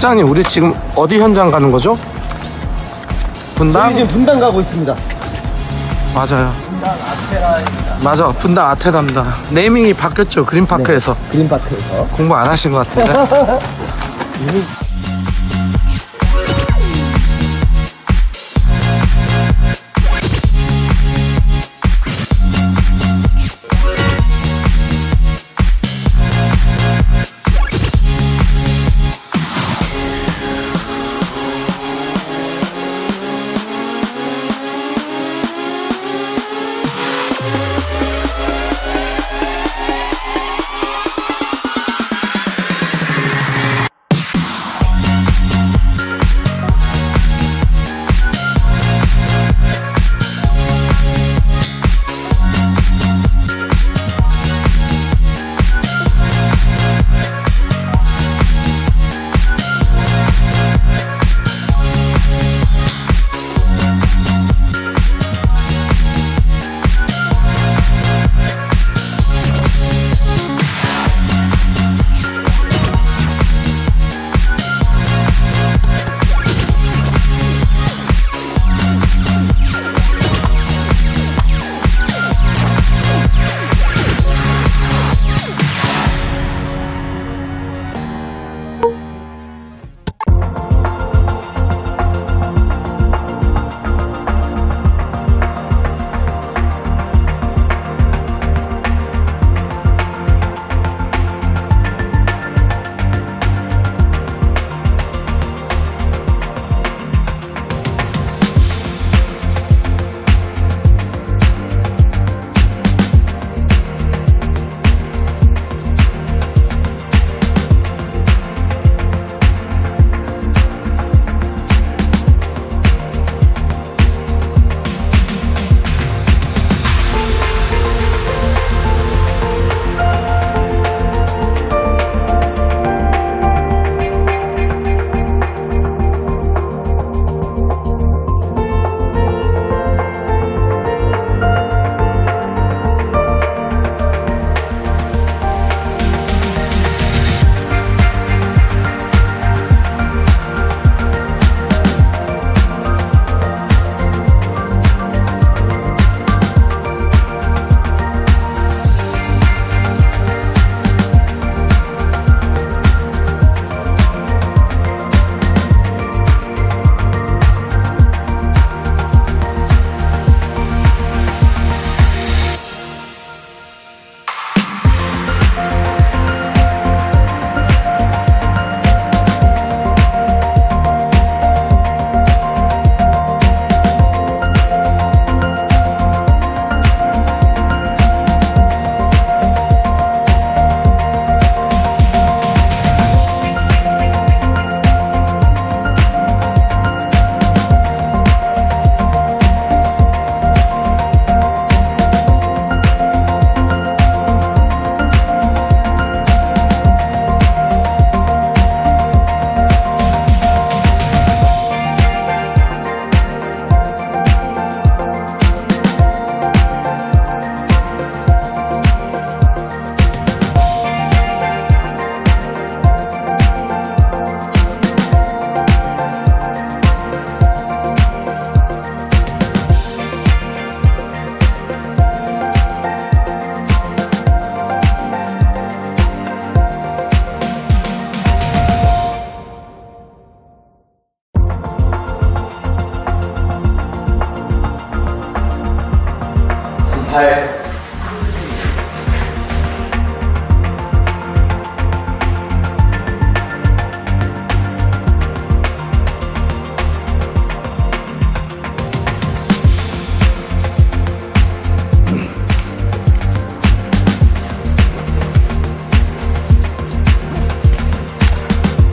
실장님, 우리 지금 어디 현장 가는 거죠? 분당? 저희 지금 분당 가고 있습니다. 맞아요. 분당 아테라입니다. 맞아, 분당 아테라입니다. 네이밍이 바뀌었죠, 그린파크에서. 그린파크에서. 공부 안 하신 것 같은데.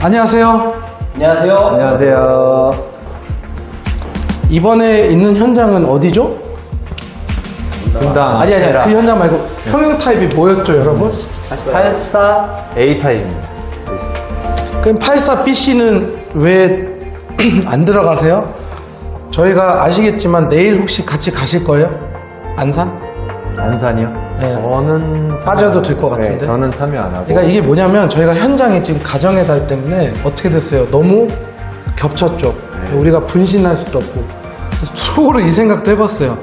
안녕하세요. 안녕하세요. 안녕하세요. 이번에 있는 현장은 어디죠? 분당 아니, 그 현장 말고 평형 타입이 뭐였죠, 여러분? 84A타입입니다. 그럼 84BC는 왜 안 들어가세요? 저희가 아시겠지만 내일 혹시 같이 가실 거예요? 안산? 안산이요? 네. 저는 빠져도 될 것 같은데. 네, 저는 참여 안 하고. 그러니까 이게 뭐냐면 저희가 현장에 지금 가정의 달 때문에 어떻게 됐어요? 너무 겹쳤죠. 우리가 분신할 수도 없고. 그래서 속으로 이 생각도 해봤어요.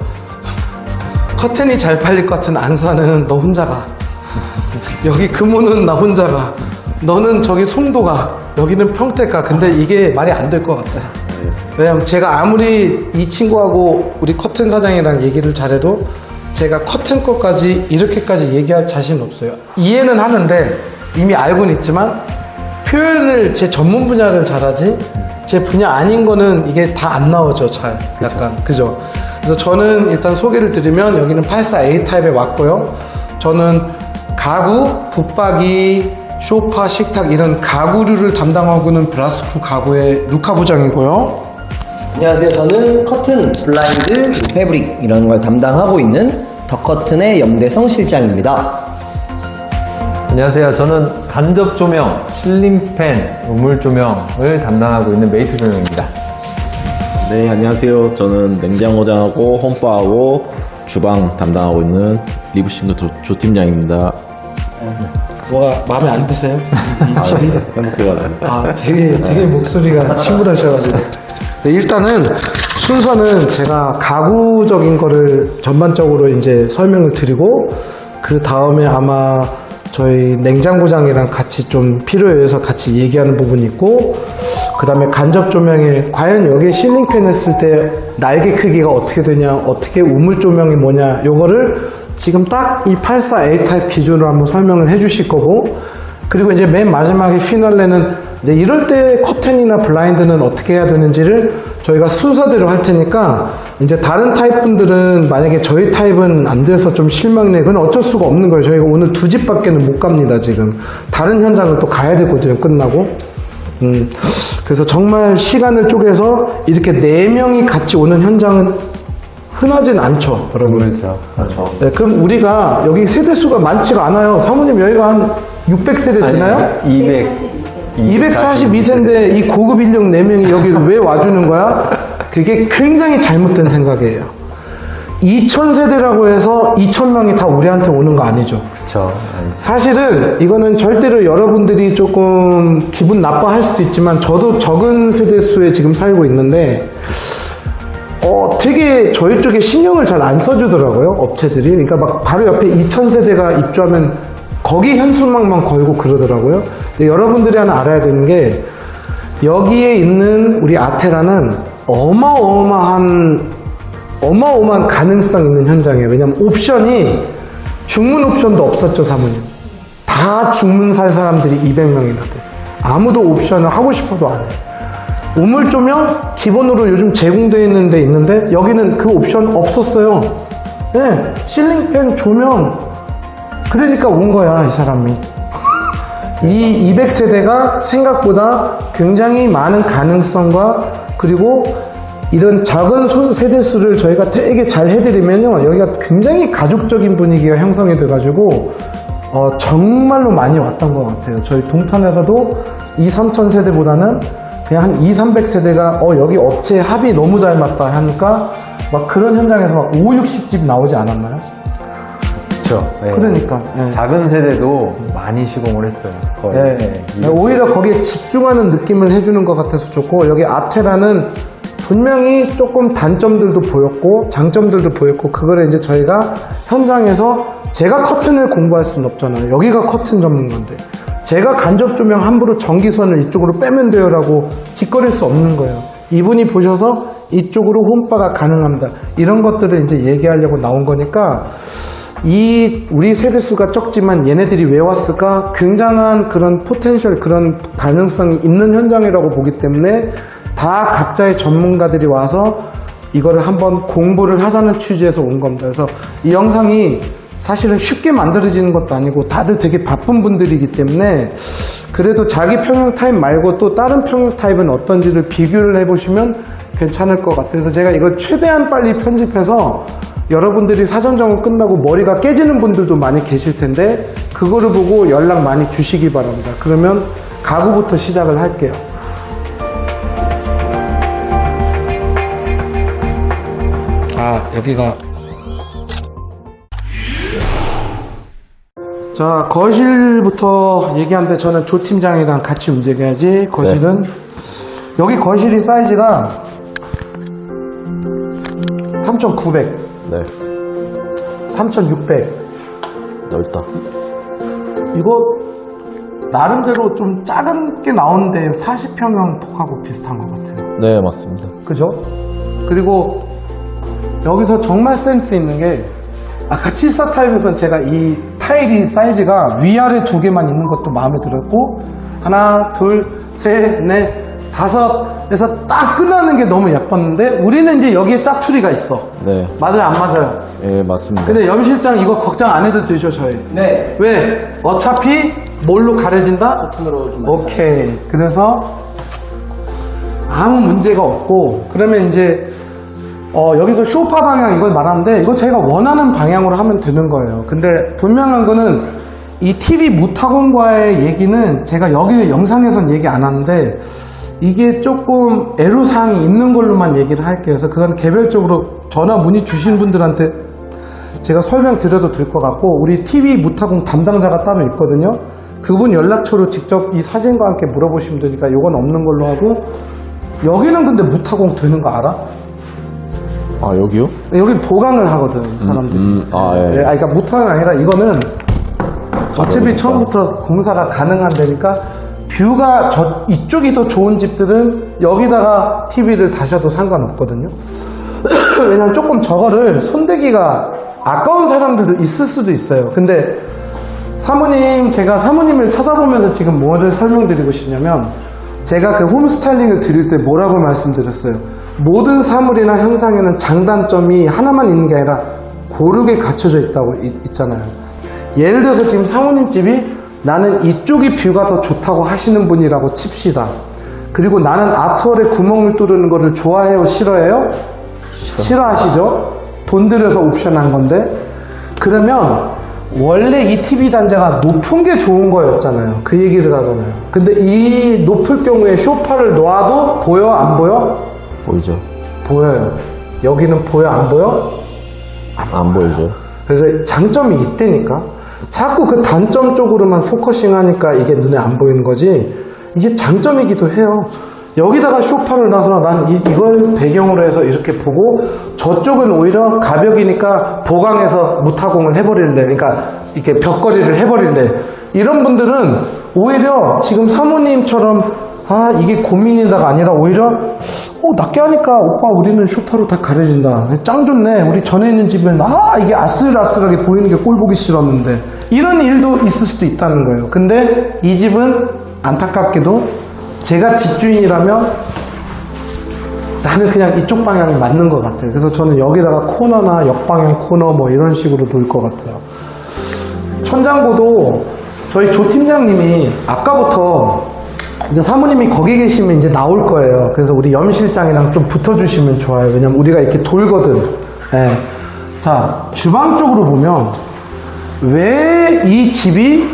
커튼이 잘 팔릴 것 같은 안산은 너 혼자 가. 여기 금호는 나 혼자 가. 너는 저기 송도가. 여기는 평택 가. 근데 이게 말이 안 될 것 같아요. 왜냐면 제가 아무리 이 친구하고 우리 커튼 사장이랑 얘기를 잘해도 제가 커튼 것까지 이렇게까지 얘기할 자신 없어요. 이해는 하는데 이미 알고는 있지만 표현을 제 전문 분야를 잘하지 제 분야 아닌 거는 이게 다 안 나오죠. 잘 약간 그죠. 그래서 저는 일단 소개를 드리면 여기는 84A 타입에 왔고요. 저는 가구, 붙박이, 소파, 식탁 이런 가구류를 담당하고는 브라스쿠 가구의 루카 부장이고요. 안녕하세요. 저는 커튼, 블라인드, 그리고 패브릭 이런 걸 담당하고 있는 더 커튼의 염대성 실장입니다. 안녕하세요. 저는 간접 조명, 실링팬, 우물 조명을 담당하고 있는 메이트 조명입니다. 네, 안녕하세요. 저는 냉장고장하고 홈바하고 주방 담당하고 있는 리브싱크 조팀장입니다. 뭐가 마음에 안 드세요? 이 집이? 행복해가지고. 아, 되게 목소리가 침울하셔가지고. 그래서 일단은 순서는 제가 가구적인 거를 전반적으로 이제 설명을 드리고, 그 다음에 아마 저희 냉장고장이랑 같이 좀 필요에 의해서 같이 얘기하는 부분이 있고, 그 다음에 간접 조명에 과연 여기에 실링팬 했을 때 날개 크기가 어떻게 되냐, 어떻게 우물 조명이 뭐냐, 요거를 지금 딱 이 84A 타입 기준으로 한번 설명을 해 주실 거고, 그리고 이제 맨 마지막에 피날레는 이제 이럴 때 커튼이나 블라인드는 어떻게 해야 되는지를 저희가 순서대로 할 테니까, 이제 다른 타입 분들은 만약에 저희 타입은 안 돼서 좀 실망내, 그건 어쩔 수가 없는 거예요. 저희가 오늘 2집밖에는 못 갑니다. 지금 다른 현장을 또 가야 되거든요. 끝나고. 그래서 정말 시간을 쪼개서 이렇게 4명이 같이 오는 현장은 흔하진 않죠, 여러분. 그렇죠. 네, 그럼 우리가 여기 세대수가 많지가 않아요. 사모님 여기가 한 600세대 되나요? 242세인데 이 고급 인력 4명이 여기를 왜 와주는 거야? 그게 굉장히 잘못된 생각이에요. 2000세대라고 해서 2000명이 다 우리한테 오는 거 아니죠. 그렇죠. 사실은 이거는 절대로 여러분들이 조금 기분 나빠할 수도 있지만 저도 적은 세대수에 지금 살고 있는데 되게 저희 쪽에 신경을 잘 안 써주더라고요, 업체들이. 그러니까 막 바로 옆에 2000세대가 입주하면 거기 현수막만 걸고 그러더라고요. 근데 여러분들이 하나 알아야 되는 게 여기에 있는 우리 아테라는 어마어마한 가능성 있는 현장이에요. 왜냐면 옵션이 중문 옵션도 없었죠, 사모님. 다 중문 살 사람들이 200명이나 돼. 아무도 옵션을 하고 싶어도 안 해. 우물 조명 기본으로 요즘 제공되어 있는 데 있는데 여기는 그 옵션 없었어요. 네, 실링팬 조명. 그러니까 온 거야, 이 사람이. 이 200세대가 생각보다 굉장히 많은 가능성과 그리고 이런 작은 세대수를 저희가 되게 잘 해드리면요, 여기가 굉장히 가족적인 분위기가 형성이 돼가지고 정말로 많이 왔던 것 같아요. 저희 동탄에서도 2-3천 세대보다는 그냥 한 200-300세대가 여기 업체 합이 너무 잘 맞다 하니까 막 그런 현장에서 막 50-60집 나오지 않았나요? 그렇죠. 네. 그러니까 네. 작은 세대도 많이 시공을 했어요. 거의. 네. 오히려 거기에 집중하는 느낌을 해주는 것 같아서 좋고, 여기 아테라는 분명히 조금 단점들도 보였고 장점들도 보였고, 그거를 이제 저희가 현장에서 제가 커튼을 공부할 수는 없잖아요. 여기가 커튼 전문가인데 제가 간접 조명 함부로 전기선을 이쪽으로 빼면 돼요 라고 짓거릴 수 없는 거예요. 이분이 보셔서 이쪽으로 홈바가 가능합니다, 이런 것들을 이제 얘기하려고 나온 거니까, 우리 세대수가 적지만 얘네들이 왜 왔을까? 굉장한 그런 포텐셜, 그런 가능성이 있는 현장이라고 보기 때문에 다 각자의 전문가들이 와서 이거를 한번 공부를 하자는 취지에서 온 겁니다. 그래서 이 영상이 사실은 쉽게 만들어지는 것도 아니고 다들 되게 바쁜 분들이기 때문에, 그래도 자기 평형 타입 말고 또 다른 평형 타입은 어떤지를 비교를 해보시면 괜찮을 것 같아요. 그래서 제가 이걸 최대한 빨리 편집해서 여러분들이 사전 점검 끝나고 머리가 깨지는 분들도 많이 계실 텐데 그거를 보고 연락 많이 주시기 바랍니다. 그러면 가구부터 시작을 할게요. 자, 거실부터 얘기하는데 저는 조 팀장이랑 같이 움직여야지. 거실은 여기 거실이 사이즈가 3,900, 네. 3,600. 넓다. 이거 나름대로 좀 작은 게 나오는데 40평형 폭하고 비슷한 것 같아요. 네, 맞습니다. 그죠? 그리고 여기서 정말 센스 있는 게 아까 74 타입에서는 제가 이 타일이 사이즈가 위아래 두 개만 있는 것도 마음에 들었고 하나, 둘, 셋, 넷, 다섯에서 딱 끝나는 게 너무 예뻤는데 우리는 이제 여기에 짜투리가 있어. 네. 맞아요, 안 맞아요? 예, 맞습니다. 근데 염 실장 이거 걱정 안 해도 되죠, 저희? 네. 왜? 어차피 뭘로 가려진다? 버튼으로 좀 오케이. 그래서 아무 문제가 없고 그러면 이제 여기서 쇼파 방향 이걸 말하는데 이거 제가 원하는 방향으로 하면 되는 거예요. 근데 분명한 거는 이 TV 무타공과의 얘기는 제가 여기 영상에선 얘기 안 하는데 이게 조금 애로사항이 있는 걸로만 얘기를 할게요. 그래서 그건 개별적으로 전화 문의 주신 분들한테 제가 설명드려도 될 것 같고 우리 TV 무타공 담당자가 따로 있거든요. 그분 연락처로 직접 이 사진과 함께 물어보시면 되니까 이건 없는 걸로 하고 여기는 근데 무타공 되는 거 알아? 아, 여기요? 여기 보강을 하거든 사람들이. 예. 그러니까 무타공이 아니라 이거는 어차피 가벼우니까. 처음부터 공사가 가능한 데니까 뷰가 이쪽이 더 좋은 집들은 여기다가 TV를 다셔도 상관없거든요. 왜냐면 조금 저거를 손대기가 아까운 사람들도 있을 수도 있어요. 근데 사모님, 제가 사모님을 찾아보면서 지금 뭐를 설명드리고 싶냐면 제가 그 홈스타일링을 드릴 때 뭐라고 말씀드렸어요. 모든 사물이나 형상에는 장단점이 하나만 있는 게 아니라 고르게 갖춰져 있다고 있잖아요. 예를 들어서 지금 사모님 집이 나는 이쪽이 뷰가 더 좋다고 하시는 분이라고 칩시다. 그리고 나는 아트월에 구멍을 뚫는 거를 좋아해요? 싫어해요? 싫어하시죠? 돈 들여서 옵션한 건데 그러면 원래 이 TV 단자가 높은 게 좋은 거였잖아요. 그 얘기를 하잖아요. 근데 이 높을 경우에 소파를 놔도 보여? 안 보여? 보이죠? 보여요. 여기는 보여? 안 보여? 안 보이죠? 그래서 장점이 있다니까. 자꾸 그 단점 쪽으로만 포커싱 하니까 이게 눈에 안 보이는 거지. 이게 장점이기도 해요. 여기다가 소파를 놔서 난 이걸 배경으로 해서 이렇게 보고 저쪽은 오히려 가벽이니까 보강해서 무타공을 해버릴래. 그러니까 이렇게 벽걸이를 해버릴래. 이런 분들은 오히려 지금 사모님처럼 아 이게 고민이다가 아니라 오히려 낮게 하니까 오빠 우리는 소파로 다 가려진다. 짱 좋네. 우리 전에 있는 집은 이게 아슬아슬하게 보이는 게 꼴 보기 싫었는데 이런 일도 있을 수도 있다는 거예요. 근데 이 집은 안타깝게도 제가 집주인이라면 나는 그냥 이쪽 방향이 맞는 것 같아요. 그래서 저는 여기다가 코너나 역방향 코너 뭐 이런 식으로 놓을 것 같아요. 천장고도 저희 조 팀장님이 아까부터 이제 사모님이 거기 계시면 이제 나올 거예요. 그래서 우리 염 실장이랑 좀 붙어주시면 좋아요. 왜냐면 우리가 이렇게 돌거든. 예. 자, 주방 쪽으로 보면 왜 이 집이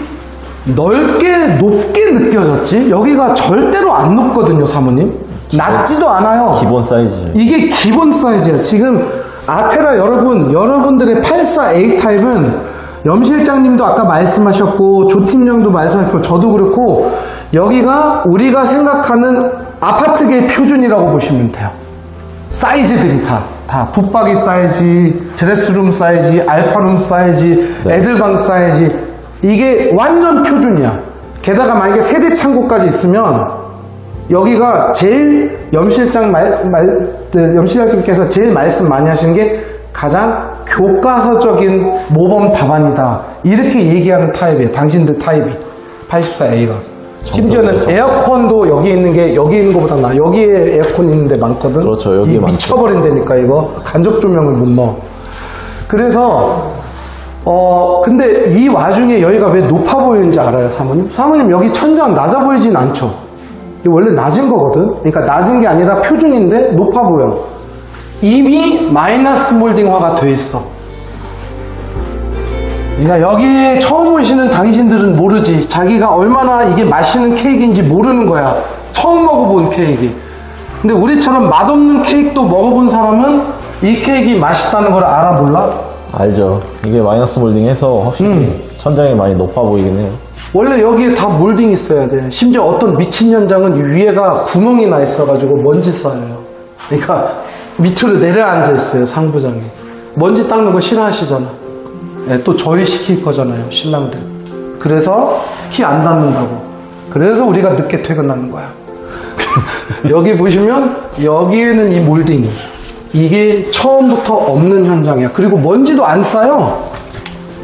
넓게 높게 느껴졌지? 여기가 절대로 안 높거든요, 사모님. 낮지도 않아요. 기본 사이즈. 이게 기본 사이즈야. 지금 아테라 여러분들의 84A 타입은 염 실장님도 아까 말씀하셨고 조 팀장도 말씀하셨고 저도 그렇고 여기가 우리가 생각하는 아파트계 표준이라고 보시면 돼요. 사이즈들이 다 붙박이 사이즈, 드레스룸 사이즈, 알파룸 사이즈, 애들방 사이즈 이게 완전 표준이야. 게다가 만약에 세대 창고까지 있으면 여기가 제일 염 실장님께서 제일 말씀 많이 하시는 게 가장 교과서적인 모범 답안이다. 이렇게 얘기하는 타입이에요. 당신들 타입이 84A가. 심지어는 에어컨도 여기 있는 게 여기 있는 것보다 나아. 여기에 에어컨 있는데 많거든. 그렇죠. 여기에 많죠. 미쳐버린다니까 이거. 간접 조명을 못 넣어. 그래서 근데 이 와중에 여기가 왜 높아 보이는지 알아요, 사모님? 사모님 여기 천장 낮아 보이진 않죠? 이게 원래 낮은 거거든? 그러니까 낮은 게 아니라 표준인데 높아 보여. 이미 마이너스 몰딩화가 돼 있어. 그러니까 여기 처음 오시는 당신들은 모르지. 자기가 얼마나 이게 맛있는 케이크인지 모르는 거야. 처음 먹어본 케이크. 근데 우리처럼 맛없는 케이크도 먹어본 사람은 이 케이크 맛있다는 걸 알아 몰라? 알죠. 이게 마이너스 몰딩해서 확실히 천장이 많이 높아 보이긴 해요. 원래 여기에 다 몰딩 있어야 돼. 심지어 어떤 미친 현장은 위에가 구멍이 나 있어가지고 먼지 쌓여요. 그러니까 밑으로 내려앉아 있어요, 상부장이. 먼지 닦는 거 싫어하시잖아. 네, 또 저희 시킬 거잖아요, 신랑들. 그래서 키 안 닫는다고. 그래서 우리가 늦게 퇴근하는 거야. 여기 보시면 여기에는 이 몰딩. 이게 처음부터 없는 현장이야. 그리고 먼지도 안 쌓여.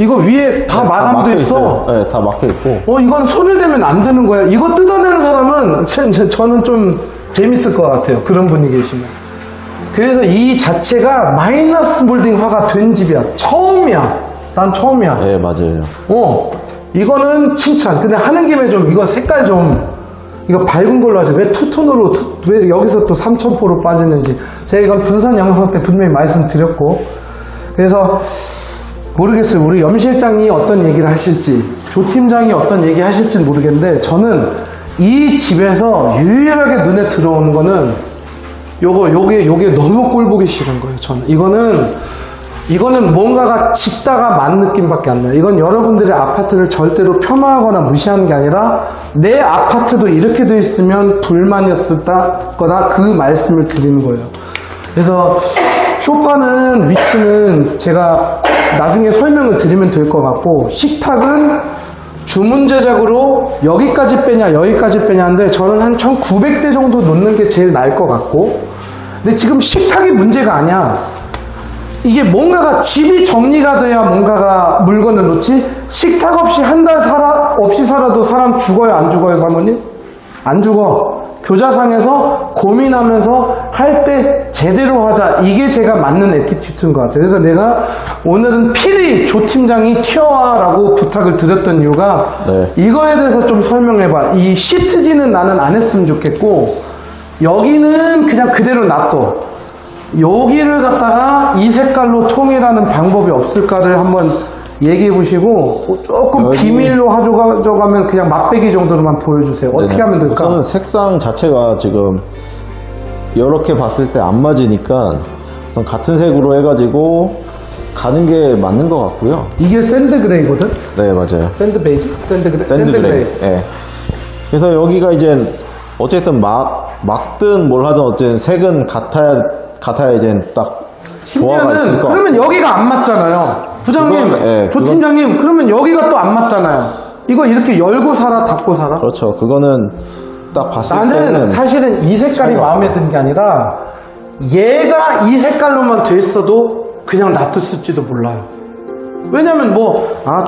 이거 위에 다 마감돼 막혀 있어. 있어요. 네, 다 막혀 있고. 이건 손을 대면 안 되는 거야. 이거 뜯어내는 사람은 저는 좀 재밌을 것 같아요. 그런 분이 계시면. 그래서 이 자체가 마이너스 몰딩화가 된 집이야. 처음이야. 난 처음이야. 네, 맞아요. 이거는 칭찬. 근데 하는 김에 좀 이거 색깔 좀 이거 밝은 걸로 하지. 왜 투톤으로 왜 여기서 또 3000포로 빠지는지 제가 이건 분산 영상 때 분명히 말씀드렸고. 그래서 모르겠어요. 우리 염 실장이 어떤 얘기를 하실지, 조 팀장이 어떤 얘기 하실지 모르겠는데, 저는 이 집에서 유일하게 눈에 들어오는 거는 요게 너무 꼴 보기 싫은 거예요. 저는 이거는 뭔가가 짓다가 만 느낌밖에 안 나요. 이건 여러분들의 아파트를 절대로 폄하하거나 무시하는 게 아니라 내 아파트도 이렇게 돼 있으면 불만이었을 거다, 그 말씀을 드리는 거예요. 그래서 쇼파는 위치는 제가 나중에 설명을 드리면 될 것 같고, 식탁은 주문 제작으로 여기까지 빼냐 여기까지 빼냐 하는데 저는 한 1900대 정도 놓는 게 제일 나을 것 같고, 근데 지금 식탁이 문제가 아니야. 이게 뭔가가 집이 정리가 돼야 뭔가가 물건을 놓지. 식탁 없이 한 달 없이 살아도 사람 죽어요 안 죽어요 사모님? 안 죽어. 교자상에서 고민하면서 할 때 제대로 하자. 이게 제가 맞는 애티튜드인 것 같아요. 그래서 내가 오늘은 필히 조 팀장이 튀어와라고 부탁을 드렸던 이유가 이거에 대해서 좀 설명해봐. 이 시트지는 나는 안 했으면 좋겠고, 여기는 그냥 그대로 놔둬. 여기를 갖다가 이 색깔로 통일하는 방법이 없을까를 한번 얘기해 보시고, 조금 비밀로 가져가면 그냥 맛배기 정도로만 보여주세요. 어떻게 하면 될까? 저는 색상 자체가 지금 이렇게 봤을 때 안 맞으니까 우선 같은 색으로 해가지고 가는 게 맞는 것 같고요. 이게 샌드 그레이거든? 네, 맞아요. 샌드 베이지? 샌드 그레이. 네. 그래서 여기가 이제 어쨌든 막든 뭘 하든 어쨌든 색은 같아야 이제 딱 조화가 있을 심지어는 것 그러면 여기가 안 맞잖아요. 부장님, 조 팀장님, 그러면 여기가 또 안 맞잖아요. 이거 이렇게 열고 살아, 닫고 살아? 그렇죠. 그거는 딱 봤을 때는 나는 사실은 이 색깔이 마음에 드는 게 아니라 얘가 이 색깔로만 돼 있어도 그냥 놔뒀을지도 몰라요. 왜냐면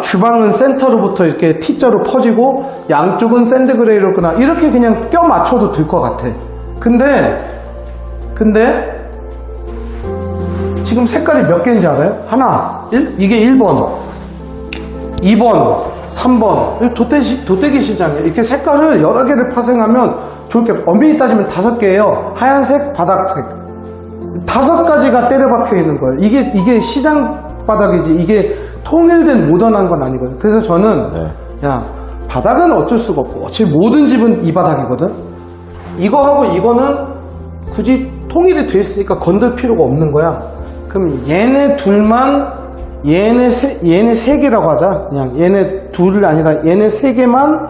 주방은 센터로부터 이렇게 T자로 퍼지고 양쪽은 샌드 그레이로구나, 이렇게 그냥 껴 맞춰도 될 것 같아. 근데 지금 색깔이 몇 개인지 알아요? 하나, 이게 1번, 2번, 3번. 도떼기 시장이에요. 이렇게 색깔을 여러 개를 파생하면 좋을 게, 엄밀히 따지면 5개예요. 하얀색, 바닥색. 5가지가 때려박혀 있는 거예요. 이게 시장 바닥이지, 이게 통일된 모던한 건 아니거든요. 그래서 저는, 바닥은 어쩔 수가 없고, 어차피 모든 집은 이 바닥이거든? 이거하고 이거는 굳이 통일이 돼 있으니까 건들 필요가 없는 거야. 그럼 얘네 둘만, 얘네 세 개라고 하자. 그냥 얘네 둘이 아니라 얘네 세 개만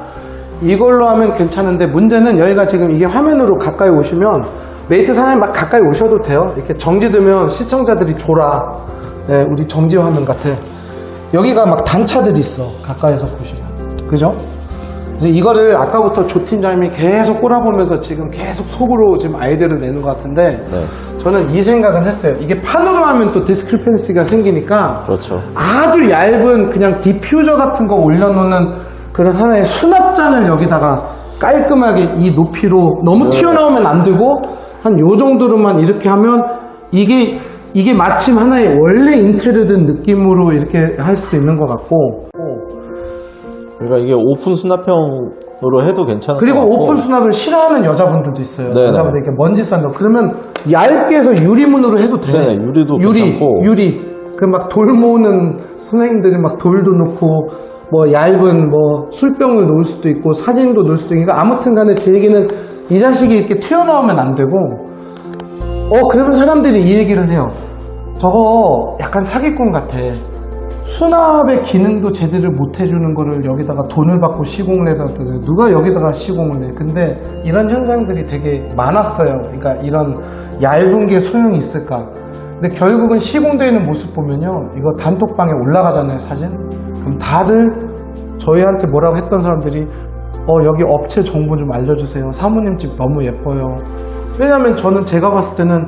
이걸로 하면 괜찮은데, 문제는 여기가 지금 이게 화면으로 가까이 오시면, 메이트 사장님 막 가까이 오셔도 돼요. 이렇게 정지되면 시청자들이 졸아. 네, 우리 정지 화면 같아. 여기가 막 단차들이 있어. 가까이서 보시면. 그죠? 그래서 이거를 아까부터 조 팀장님이 계속 꼬라보면서 지금 계속 속으로 지금 아이디어를 내는 것 같은데, 저는 이 생각은 했어요. 이게 판으로 하면 또 디스크리펜시가 생기니까, 그렇죠. 아주 얇은 그냥 디퓨저 같은 거 올려놓는 그런 하나의 수납장을 여기다가 깔끔하게 이 높이로, 너무 튀어나오면 안 되고 한 요 정도로만 이렇게 하면 이게 마침 하나의 원래 인테리어된 느낌으로 이렇게 할 수도 있는 것 같고, 그러니까 이게 오픈 수납형으로 해도 괜찮을 것 그리고 같고. 오픈 수납을 싫어하는 여자분들도 있어요. 네네. 여자분들 이렇게 먼지 쌓는 거. 그러면 얇게 해서 유리문으로 해도 돼. 네네, 유리도 괜찮고. 유리. 그 막 돌 모으는 선생님들이 막 돌도 놓고, 얇은 술병을 놓을 수도 있고, 사진도 놓을 수도 있고. 아무튼 간에 제 얘기는 이 자식이 이렇게 튀어나오면 안 되고, 그러면 사람들이 이 얘기를 해요. 저거 약간 사기꾼 같아. 수납의 기능도 제대로 못 해주는 거를 여기다가 돈을 받고 시공을 해놨더니 누가 여기다가 시공을 해. 근데 이런 현상들이 되게 많았어요. 그러니까 이런 얇은 게 소용이 있을까. 근데 결국은 시공되어 있는 모습 보면요, 이거 단톡방에 올라가잖아요, 사진. 그럼 다들 저희한테 뭐라고 했던 사람들이 여기 업체 정보 좀 알려주세요. 사모님 집 너무 예뻐요. 왜냐면 저는 제가 봤을 때는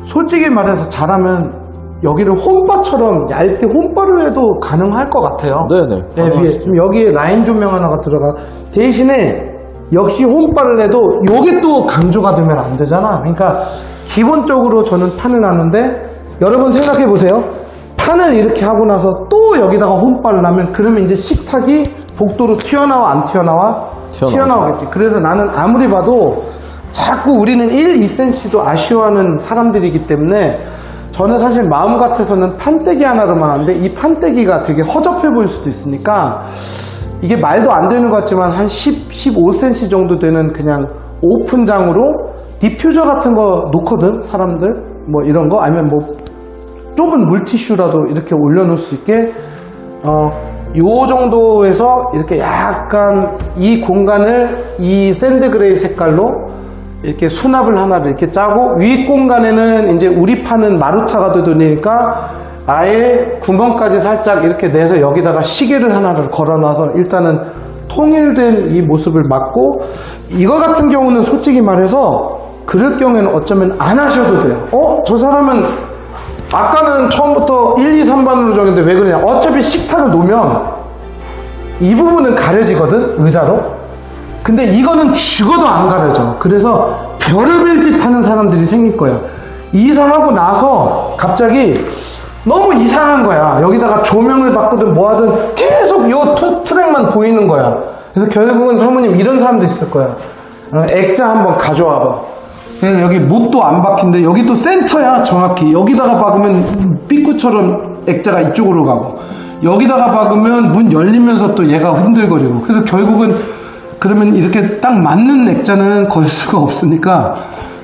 솔직히 말해서 잘하면 여기를 홈바처럼 얇게 홈바를 해도 가능할 것 같아요. 네네. 네, 위에. 좀 여기에 라인 조명 하나가 들어가. 대신에 역시 홈바를 해도 요게 또 강조가 되면 안 되잖아. 그러니까 기본적으로 저는 판을 놨는데 여러분 생각해 보세요. 판을 이렇게 하고 나서 또 여기다가 홈바를 하면 그러면 이제 식탁이 복도로 튀어나와 안 튀어나와? 튀어나오겠지. 그래서 나는 아무리 봐도 자꾸 우리는 1, 2cm도 아쉬워하는 사람들이기 때문에 저는 사실 마음 같아서는 판때기 하나로만 하는데 이 판때기가 되게 허접해 보일 수도 있으니까 이게 말도 안 되는 것 같지만 한 10, 15cm 정도 되는 그냥 오픈장으로 디퓨저 같은 거 놓거든, 사람들. 뭐 이런 거 아니면 뭐 좁은 물티슈라도 이렇게 올려놓을 수 있게 요 정도에서 이렇게 약간 이 공간을 이 샌드그레이 색깔로 이렇게 수납을 하나를 이렇게 짜고 윗 공간에는 이제 우리 파는 마루타가 되니까 아예 구멍까지 살짝 이렇게 내서 여기다가 시계를 하나를 걸어놔서 일단은 통일된 이 모습을 막고 이거 같은 경우는 솔직히 말해서 그럴 경우에는 어쩌면 안 하셔도 돼요. 저 사람은 아까는 처음부터 1, 2, 3반으로 정했는데 왜 그러냐. 어차피 식탁을 놓으면 이 부분은 가려지거든, 의자로. 근데 이거는 죽어도 안 가려져. 그래서 별의별 짓 하는 사람들이 생길 거야. 이사하고 나서 갑자기 너무 이상한 거야. 여기다가 조명을 바꾸든 뭐 하든 계속 요 트랙만 보이는 거야. 그래서 결국은 사모님 이런 사람도 있을 거야. 액자 한번 가져와봐. 그래서 여기 못도 안 박힌데 여기 또 센터야, 정확히. 여기다가 박으면 삐꾸처럼 액자가 이쪽으로 가고 여기다가 박으면 문 열리면서 또 얘가 흔들거리고. 그래서 결국은 그러면 이렇게 딱 맞는 액자는 걸 수가 없으니까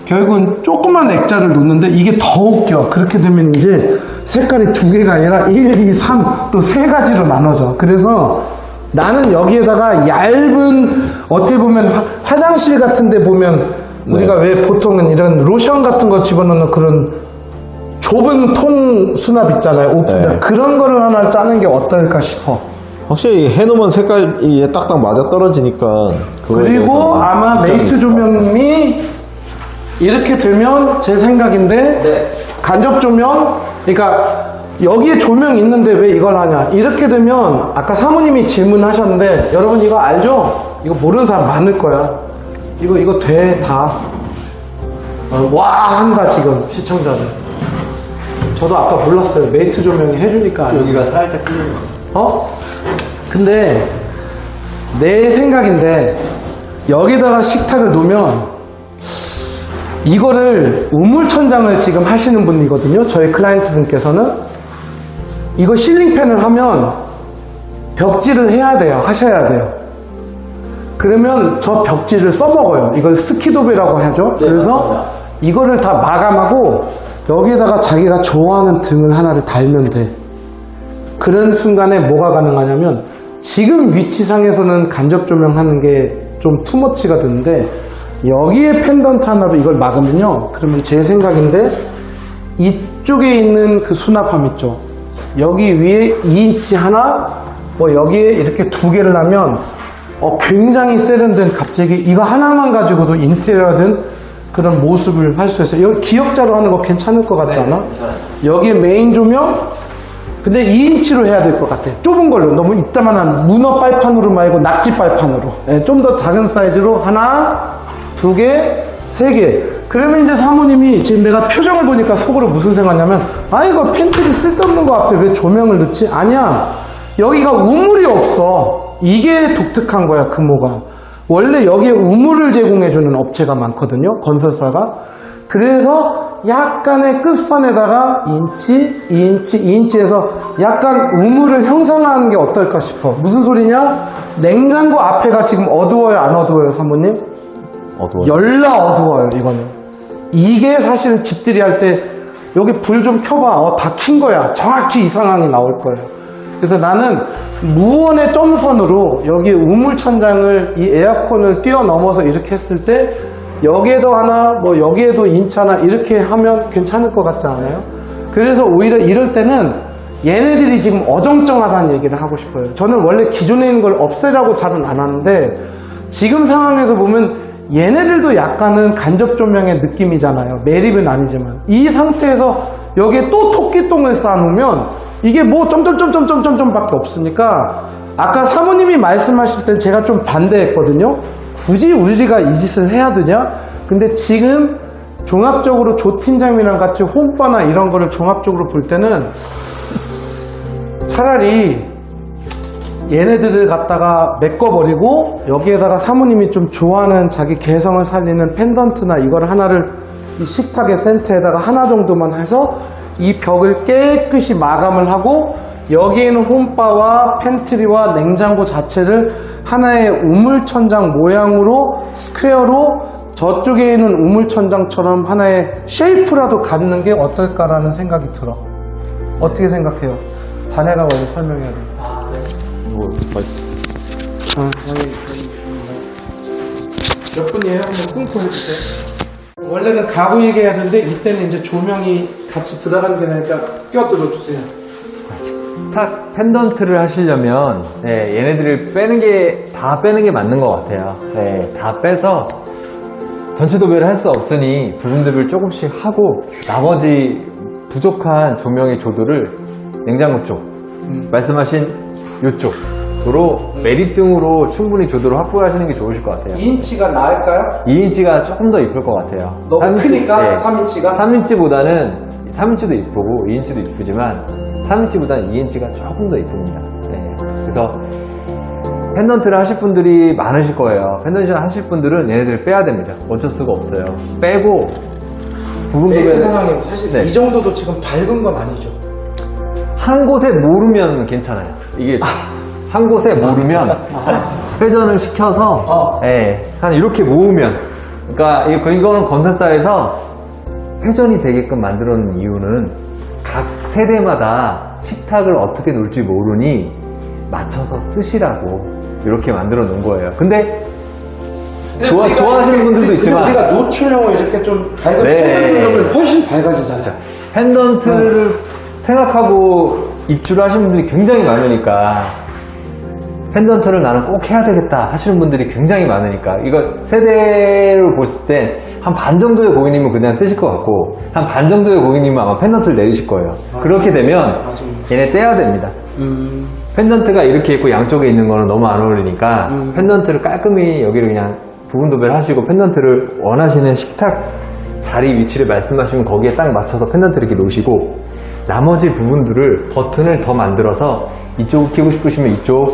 결국은 조그만 액자를 놓는데 이게 더 웃겨. 그렇게 되면 이제 색깔이 두 개가 아니라 1, 2, 3 또 세 가지로 나눠져. 그래서 나는 여기에다가 얇은, 어떻게 보면 화장실 같은 데 보면 우리가 왜 보통은 이런 로션 같은 거 집어넣는 그런 좁은 통 수납 있잖아요, 오픈. 네. 그런 거를 하나 짜는 게 어떨까 싶어. 확실히 해놓으면 색깔이 딱딱 맞아 떨어지니까. 그리고 아마 메이트 조명님이 이렇게 되면 제 생각인데, 네. 간접 조명, 그러니까 여기에 조명이 있는데 왜 이걸 하냐. 이렇게 되면 아까 사모님이 질문하셨는데 여러분 이거 알죠? 이거 모르는 사람 많을 거야. 이거 돼, 다. 와 한다 지금 시청자들. 저도 아까 몰랐어요. 메이트 조명이 해주니까. 여기가 살짝 끌리는 거. 근데 내 생각인데 여기다가 식탁을 놓으면 이거를 우물천장을 지금 하시는 분이거든요. 저희 클라이언트 분께서는 이거 실링팬을 하면 벽지를 해야 돼요. 하셔야 돼요. 그러면 저 벽지를 써먹어요. 이걸 스키도베라고 하죠. 네, 그래서 맞습니다. 이거를 다 마감하고 여기에다가 자기가 좋아하는 등을 하나를 달면 돼. 그런 순간에 뭐가 가능하냐면 지금 위치상에서는 간접 조명하는 게 좀 투머치가 되는데 여기에 펜던트 하나로 이걸 막으면요, 그러면 제 생각인데 이쪽에 있는 그 수납함 있죠, 여기 위에 2인치 하나, 뭐 여기에 이렇게 두 개를 하면 굉장히 세련된, 갑자기 이거 하나만 가지고도 인테리어든 그런 모습을 할 수 있어요. 여기 기역자로 하는 거 괜찮을 것 같지 않아? 여기에 메인 조명, 근데 2인치로 해야 될 것 같아. 좁은 걸로, 너무 이따만한 문어 빨판으로 말고 낙지 빨판으로. 좀 더 작은 사이즈로 하나, 두 개, 세 개. 그러면 이제 사모님이 지금 내가 표정을 보니까 속으로 무슨 생각하냐면, 아 이거 팬트리 쓸데없는 거 앞에 왜 조명을 넣지? 아니야, 여기가 우물이 없어. 이게 독특한 거야, 금호가. 원래 여기에 우물을 제공해주는 업체가 많거든요, 건설사가. 그래서 약간의 끝선에다가 2인치, 2인치, 2인치에서 약간 우물을 형상화하는 게 어떨까 싶어. 무슨 소리냐? 냉장고 앞에가 지금 어두워요, 안 어두워요, 사모님? 어두워요. 열나 어두워요, 이거는. 이게 사실은 집들이 할 때 여기 불 좀 켜봐. 다 킨 거야. 정확히 이 상황이 나올 거예요. 그래서 나는 무원의 점선으로 여기 우물천장을 이 에어컨을 뛰어넘어서 이렇게 했을 때 여기에도 하나 뭐 여기에도 인차나 이렇게 하면 괜찮을 것 같지 않아요? 그래서 오히려 이럴 때는 얘네들이 지금 어정쩡하다는 얘기를 하고 싶어요. 저는 원래 기존에 있는 걸 없애라고 잘은 안 하는데 지금 상황에서 보면 얘네들도 약간은 간접 조명의 느낌이잖아요. 매립은 아니지만 이 상태에서 여기에 또 토끼똥을 쌓아놓으면 이게 뭐 점점점점점점점밖에 없으니까 아까 사모님이 말씀하실 때 제가 좀 반대했거든요. 굳이 우리가 이 짓을 해야 되냐? 근데 지금 종합적으로 조 팀장이랑 같이 홈바나 이런 거를 종합적으로 볼 때는 차라리 얘네들을 갖다가 메꿔버리고 여기에다가 사모님이 좀 좋아하는 자기 개성을 살리는 펜던트나 이걸 하나를 이 식탁의 센터에다가 하나 정도만 해서 이 벽을 깨끗이 마감을 하고 여기에는 홈바와 팬트리와 냉장고 자체를 하나의 우물천장 모양으로 스퀘어로 저쪽에 있는 우물천장처럼 하나의 쉐이프라도 갖는 게 어떨까라는 생각이 들어. 어떻게 생각해요? 자네가 먼저 설명해야 돼. 몇 분이에요? 한번 쿵쿵 해주세요. 원래는 가구 얘기해야 되는데 이때는 이제 조명이 같이 들어가는 게 나니까 껴들어 주세요. 스탁 펜던트를 하시려면 얘네들을 다 빼는 게 맞는 것 같아요. 다 빼서 전체 도배를 할 수 없으니 부분도배를 조금씩 하고 나머지 부족한 조명의 조도를 냉장고 쪽 말씀하신 이쪽으로 매립등으로 충분히 조도를 확보하시는 게 좋으실 것 같아요. 2인치가 나을까요? 2인치가 조금 더 이쁠 것 같아요. 너무 크니까 3인치가? 3인치보다는 3인치도 이쁘고 2인치도 이쁘지만 3인치보다는 2인치가 조금 더 이쁩니다. 그래서 펜던트를 하실 분들이 많으실 거예요. 펜던트를 하실 분들은 얘네들을 빼야 됩니다. 어쩔 수가 없어요. 빼고 부분 메이트 도배를 사장님 사실 이 정도도 지금 밝은 건 아니죠. 한 곳에 모르면 괜찮아요. 이게 한 곳에 모르면 회전을 시켜서 한 이렇게 모으면 그러니까 이거는 건설사에서 회전이 되게끔 만들어 놓은 이유는 각 세대마다 식탁을 어떻게 놓을지 모르니 맞춰서 쓰시라고 이렇게 만들어 놓은 거예요. 근데 좋아하시는 분들도 있지만 우리가 노출형을 이렇게 좀 밝은 펜던트를 훨씬 밝아지잖아요. 펜던트를 생각하고 입주를 하시는 분들이 굉장히 많으니까 펜던트를 나는 꼭 해야 되겠다 하시는 분들이 굉장히 많으니까 이거 세대를 보실 때 한 반 정도의 고객님은 그냥 쓰실 것 같고 한 반 정도의 고객님은 아마 펜던트를 내리실 거예요. 그렇게 되면 얘네 떼야 됩니다. 펜던트가 이렇게 있고 양쪽에 있는 거는 너무 안 어울리니까 펜던트를 깔끔히 여기를 그냥 부분 도배를 하시고 펜던트를 원하시는 식탁 자리 위치를 말씀하시면 거기에 딱 맞춰서 펜던트를 이렇게 놓으시고 나머지 부분들을 버튼을 더 만들어서 이쪽을 켜고 싶으시면 이쪽을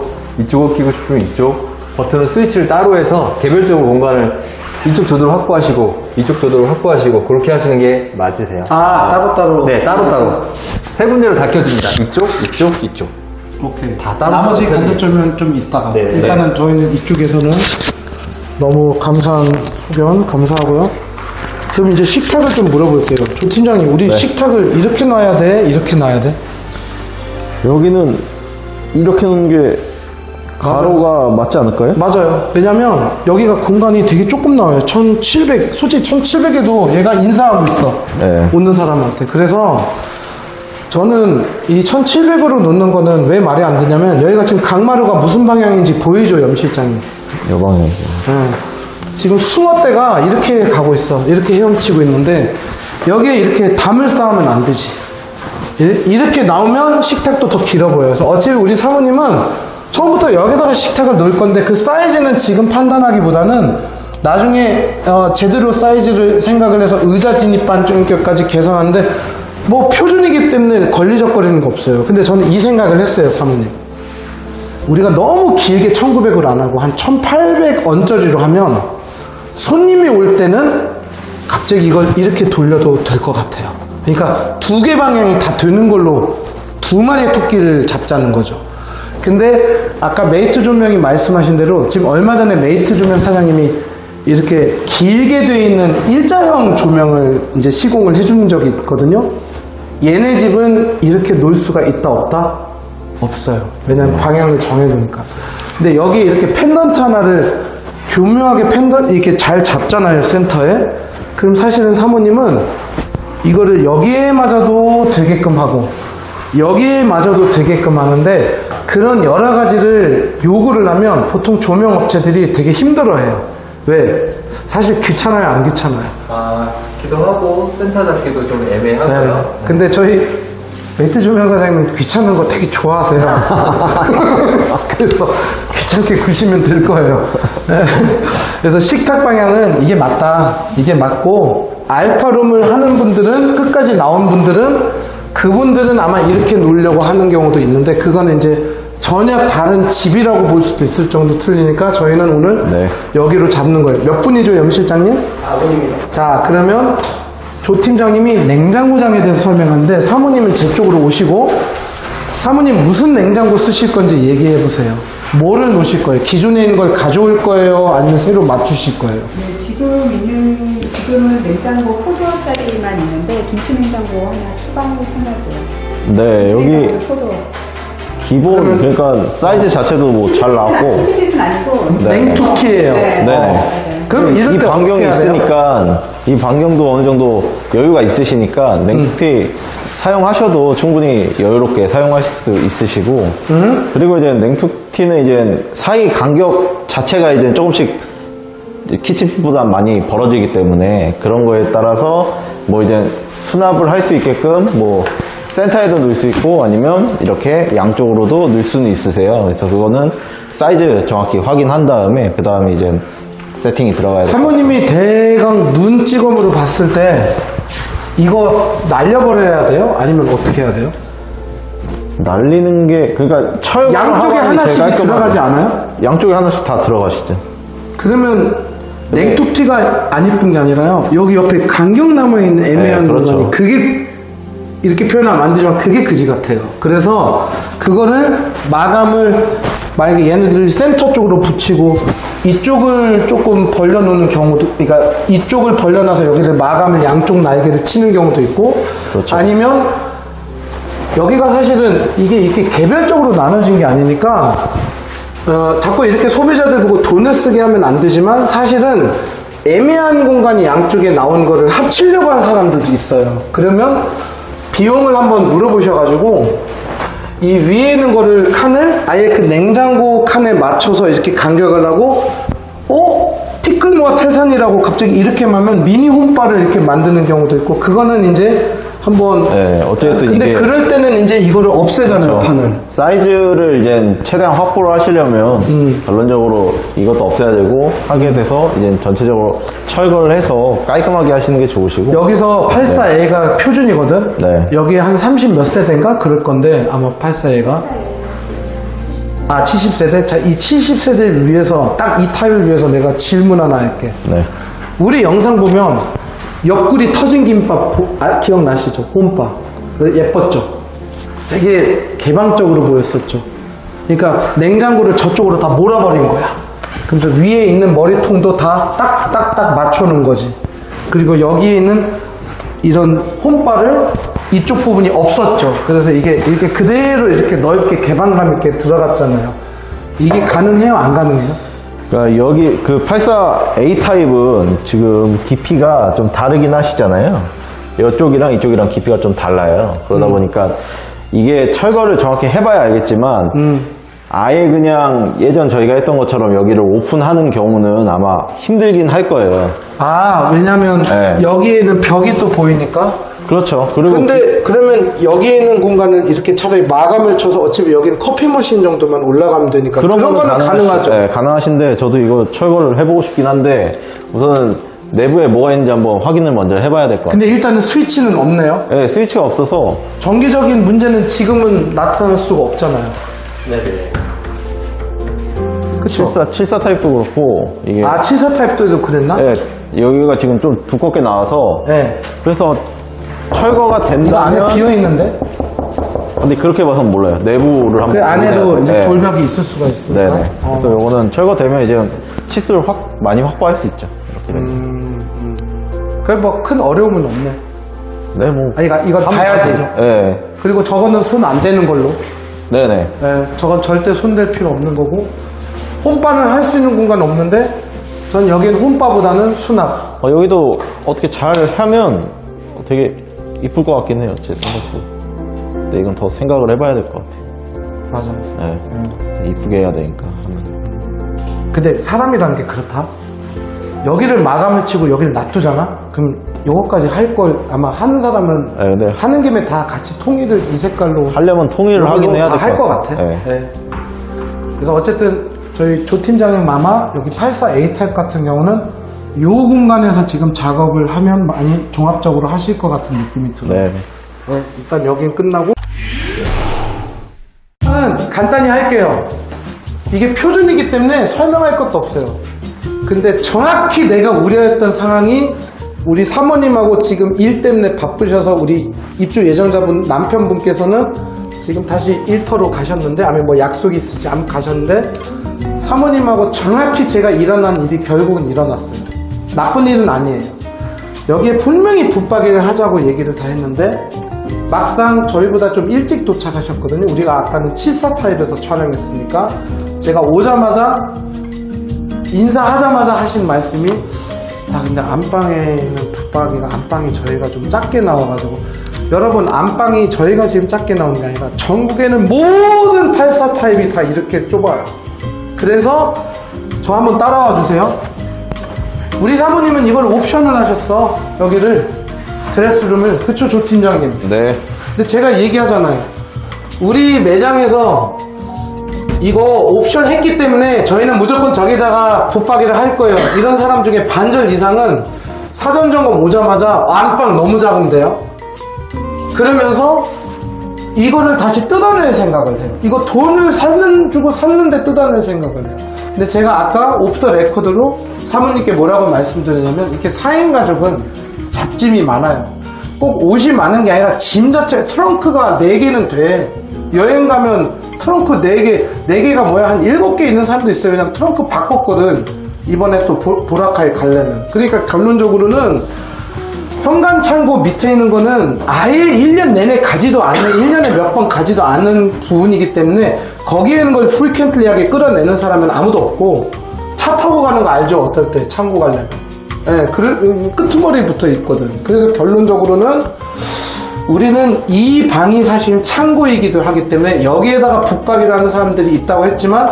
켜고 싶으면 이쪽 버튼은 스위치를 따로 해서 개별적으로 공간을 이쪽 조도를 확보하시고 이쪽 조도를 확보하시고 그렇게 하시는 게 맞으세요. 따로따로? 네, 따로따로 세 군데로 다 켜집니다. 이쪽 오케이. 다 따로 나머지 켜집니다. 간접점은 좀 이따가. 네, 일단은 저희는 이쪽에서는 너무 감사한 소견 감사하고요. 그럼 이제 식탁을 좀 물어볼게요. 조 팀장님, 우리 식탁을 이렇게 놔야 돼? 이렇게 놔야 돼? 여기는 이렇게 놓는 게 가로가 맞지 않을까요? 맞아요. 왜냐면 여기가 공간이 되게 조금 나와요. 1700, 솔직히 1700에도 얘가 인사하고 있어. 네. 오는 사람한테. 그래서 저는 이 1700으로 놓는 거는 왜 말이 안 되냐면 여기가 지금 강마루가 무슨 방향인지 보이죠, 염 실장님? 요 방향이죠. 지금 수어대가 이렇게 가고 있어. 이렇게 헤엄치고 있는데 여기에 이렇게 담을 쌓으면 안 되지. 이렇게 나오면 식탁도 더 길어 보여요. 그래서 어차피 우리 사모님은 처음부터 여기다가 식탁을 놓을 건데 그 사이즈는 지금 판단하기보다는 나중에 제대로 사이즈를 생각을 해서 의자 진입 반경까지 개선하는데 뭐 표준이기 때문에 걸리적거리는 거 없어요. 근데 저는 이 생각을 했어요, 사모님. 우리가 너무 길게 1900으로 안 하고 한 1800 언저리로 하면 손님이 올 때는 갑자기 이걸 이렇게 돌려도 될 것 같아요. 그러니까 두 개 방향이 다 되는 걸로 두 마리의 토끼를 잡자는 거죠. 근데 아까 메이트 조명이 말씀하신 대로 지금 얼마 전에 메이트 조명 사장님이 이렇게 길게 되어 있는 일자형 조명을 이제 시공을 해준 적이 있거든요. 얘네 집은 이렇게 놓을 수가 있다 없다? 없어요. 왜냐면 방향을 정해놓으니까. 근데 여기 이렇게 펜던트 하나를 교묘하게 이렇게 잘 잡잖아요, 센터에. 그럼 사실은 사모님은 이거를 여기에 맞아도 되게끔 하고 여기에 맞아도 되게끔 하는데, 그런 여러 가지를 요구를 하면 보통 조명업체들이 되게 힘들어해요. 왜? 사실 귀찮아요, 안 귀찮아요? 아, 기도하고 센터 잡기도 좀 애매하고요. 네. 근데 저희 매트 조명 사장님은 귀찮은 거 되게 좋아하세요. 그래서 귀찮게 구시면 될 거예요. 네. 그래서 식탁 방향은 이게 맞다. 이게 맞고, 알파룸을 하는 분들은, 끝까지 나온 분들은, 그분들은 아마 이렇게 놓으려고 하는 경우도 있는데, 그거는 이제 전혀 다른 집이라고 볼 수도 있을 정도 틀리니까 저희는 오늘 네. 여기로 잡는 거예요. 몇 분이죠, 염 실장님? 4분입니다. 자, 그러면 조 팀장님이 냉장고장에 대해서 설명하는데, 사모님은 제 쪽으로 오시고, 사모님 무슨 냉장고 쓰실 건지 얘기해 보세요. 뭐를 놓으실 거예요? 기존에 있는 걸 가져올 거예요? 아니면 새로 맞추실 거예요? 네, 지금은 냉장고 포도짜리만 있는데 김치 냉장고 하나 추가할 생각이에요. 네, 여기 냉장고도 포도. 기본, 그러니까 사이즈 자체도 뭐 잘 나왔고, 치즈는 아니고. 네. 냉투키예요. 네. 네네. 맞아요. 그럼 이럴 이 때 반경이 어떻게 해야 돼요? 있으니까, 이 반경도 어느 정도 여유가 있으시니까, 냉투티 사용하셔도 충분히 여유롭게 사용하실 수 있으시고, 그리고 이제 냉투티는 이제 사이 간격 자체가 이제 조금씩 키친보다 많이 벌어지기 때문에, 그런 거에 따라서 뭐 이제 수납을 할 수 있게끔 뭐 센터에도 넣을 수 있고, 아니면 이렇게 양쪽으로도 넣을 수는 있으세요. 그래서 그거는 사이즈 정확히 확인한 다음에, 그 다음에 이제 세팅이 들어가야 돼요. 사모님이 대강 눈찌검으로 봤을 때 이거 날려버려야 돼요? 아니면 어떻게 해야 돼요? 날리는 게, 그러니까 철 양쪽에 하나씩 들어가지 않아요? 양쪽에 하나씩 다 들어가시죠. 그러면 냉투티가 안 이쁜 게 아니라요, 여기 옆에 간격 남아있는 애매한 네, 그렇죠. 공간이, 그게 이렇게 표현하면 안 되지만 그게 그지 같아요. 그래서 그거를 마감을, 만약에 얘네들을 센터 쪽으로 붙이고 이쪽을 조금 벌려놓는 경우도, 그러니까 이쪽을 벌려놔서 여기를 마감을 양쪽 날개를 치는 경우도 있고, 그렇죠. 아니면 여기가 사실은 이게 이렇게 개별적으로 나눠진 게 아니니까 자꾸 이렇게 소비자들 보고 돈을 쓰게 하면 안 되지만, 사실은 애매한 공간이 양쪽에 나온 거를 합치려고 하는 사람들도 있어요. 그러면 비용을 한번 물어보셔가지고 이 위에 있는 거를, 칸을 아예 그 냉장고 칸에 맞춰서 이렇게 간격을 하고, 티끌모아 태산이라고 갑자기 이렇게 하면 미니 홈바를 이렇게 만드는 경우도 있고, 그거는 이제 한번, 네, 어쨌든 근데 이게 그럴 때는 이제 이거를 없애잖아요, 그렇죠. 판을. 사이즈를 이제 최대한 확보를 하시려면 결론적으로 이것도 없애야 되고, 하게 돼서 이제 전체적으로 철거를 해서 깔끔하게 하시는 게 좋으시고. 여기서 84A가 표준이거든? 네. 여기에 한 30 몇 세대인가? 그럴 건데, 아마 84A가. 아, 70세대? 자, 이 70세대를 위해서, 딱 이 타입을 위해서 내가 질문 하나 할게. 네. 우리 영상 보면, 옆구리 터진 김밥, 기억나시죠? 홈바. 예뻤죠? 되게 개방적으로 보였었죠? 그러니까 냉장고를 저쪽으로 다 몰아버린 거야. 그럼 저 위에 있는 머리통도 다 딱딱딱 맞춰놓은 거지. 그리고 여기에 있는 이런 홈바를 이쪽 부분이 없었죠. 그래서 이게 이렇게 그대로 이렇게 넓게 개방감 있게 들어갔잖아요. 이게 가능해요? 안 가능해요? 그러니까 여기 그 84A 타입은 지금 깊이가 좀 다르긴 하시잖아요. 이쪽이랑 이쪽이랑 깊이가 좀 달라요. 그러다 보니까 이게 철거를 정확히 해봐야 알겠지만, 아예 그냥 예전 저희가 했던 것처럼 여기를 오픈하는 경우는 아마 힘들긴 할 거예요. 아, 왜냐면 네. 여기에는 벽이 또 보이니까. 그렇죠. 그리고 근데 그러면 여기에 있는 공간을 이렇게 차라리 마감을 쳐서, 어차피 여기는 커피 머신 정도만 올라가면 되니까 그런 거는 가능하죠. 네, 가능하신데 저도 이거 철거를 해보고 싶긴 한데, 우선은 내부에 뭐가 있는지 한번 확인을 먼저 해봐야 될 것 같아요. 근데 일단은 스위치는 없네요. 네, 스위치가 없어서. 전기적인 문제는 지금은 나타날 수가 없잖아요. 네네. 그쵸? 74 타입도 그렇고, 이게. 아, 74 타입도 그랬나? 네, 여기가 지금 좀 두껍게 나와서. 네. 그래서 철거가 이거 안에 된다면. 비어 있는데? 근데 그렇게 봐서는 몰라요. 내부를 한번. 그 안에도 확인해야 이제 돼요. 돌벽이 있을 수가 있습니다. 네네. 그래서 요거는 철거되면 이제 치수를 많이 확보할 수 있죠. 이렇게 되면. 그게 뭐 큰 어려움은 없네. 네, 뭐. 아니, 이건 봐야지. 네. 그리고 저거는 손 안 대는 걸로. 네네. 예, 저건 절대 손댈 필요 없는 거고. 홈바는 할 수 있는 공간 없는데, 전 여기는 홈바보다는 수납. 여기도 어떻게 잘 하면 되게 이쁠 것 같긴 해요, 제 생각도. 근데 이건 더 생각을 해봐야 될 것 같아요. 맞아. 네. 이쁘게 해야 되니까 하면. 근데 사람이라는 게 그렇다. 여기를 마감을 치고 여기를 놔두잖아? 그럼 요거까지 할 걸 아마 하는 사람은 네, 근데 하는 김에 다 같이 통일을 이 색깔로 하려면 통일을 하긴 해야 될 할 것 것 같아요. 같아. 네. 네. 그래서 어쨌든 저희 조 팀장님 마마 여기 84A 타입 같은 경우는 요 공간에서 지금 작업을 하면 많이 종합적으로 하실 것 같은 느낌이 들어요. 네. 네, 일단 여긴 끝나고 간단히 할게요. 이게 표준이기 때문에 설명할 것도 없어요. 근데 정확히 내가 우려했던 상황이 우리 사모님하고 지금 일 때문에 바쁘셔서 우리 입주 예정자분 남편분께서는 지금 다시 일터로 가셨는데 아니면 뭐 약속이 있을지 안 가셨는데 사모님하고 정확히 제가 일어난 일이 결국은 일어났어요. 나쁜 일은 아니에요. 여기에 분명히 붙박이를 하자고 얘기를 다 했는데 막상 저희보다 좀 일찍 도착하셨거든요. 우리가 아까는 74 타입에서 촬영했으니까 제가 오자마자 인사하자마자 하신 말씀이 근데 안방에는 붙박이가 안방이 저희가 좀 작게 나와가지고 여러분 안방이 저희가 지금 작게 나오는 게 아니라 전국에는 모든 84 타입이 다 이렇게 좁아요. 그래서 저 한번 따라와 주세요. 우리 사모님은 이걸 옵션을 하셨어. 여기를 드레스룸을. 그쵸 조 팀장님? 네. 근데 제가 얘기하잖아요. 우리 매장에서 이거 옵션 했기 때문에 저희는 무조건 저기다가 붙박이를 할 거예요. 이런 사람 중에 반절 이상은 사전 점검 오자마자 안방 너무 작은데요? 그러면서 이거를 다시 뜯어낼 생각을 해요. 이거 돈을 주고 샀는데 뜯어낼 생각을 해요. 근데 제가 아까 오프 더 레코드로 사모님께 뭐라고 말씀드리냐면 이렇게 4인 가족은 잡짐이 많아요. 꼭 옷이 많은 게 아니라 짐 자체 트렁크가 4개는 돼. 여행 가면 트렁크 4개가 뭐야 한 7개 있는 사람도 있어요. 그냥 트렁크 바꿨거든. 이번에 또 보라카이 가려면. 그러니까 결론적으로는 현관 창고 밑에 있는 거는 아예 1년 내내 가지도 않는 1년에 몇 번 가지도 않는 부분이기 때문에 거기에 있는 걸 풀캔틀리하게 끌어내는 사람은 아무도 없고 차 타고 가는 거 알죠? 어떨 때 창고 가려면. 예, 끄트머리 붙어 있거든. 그래서 결론적으로는 우리는 이 방이 사실 창고이기도 하기 때문에 여기에다가 붙박이를 하는 사람들이 있다고 했지만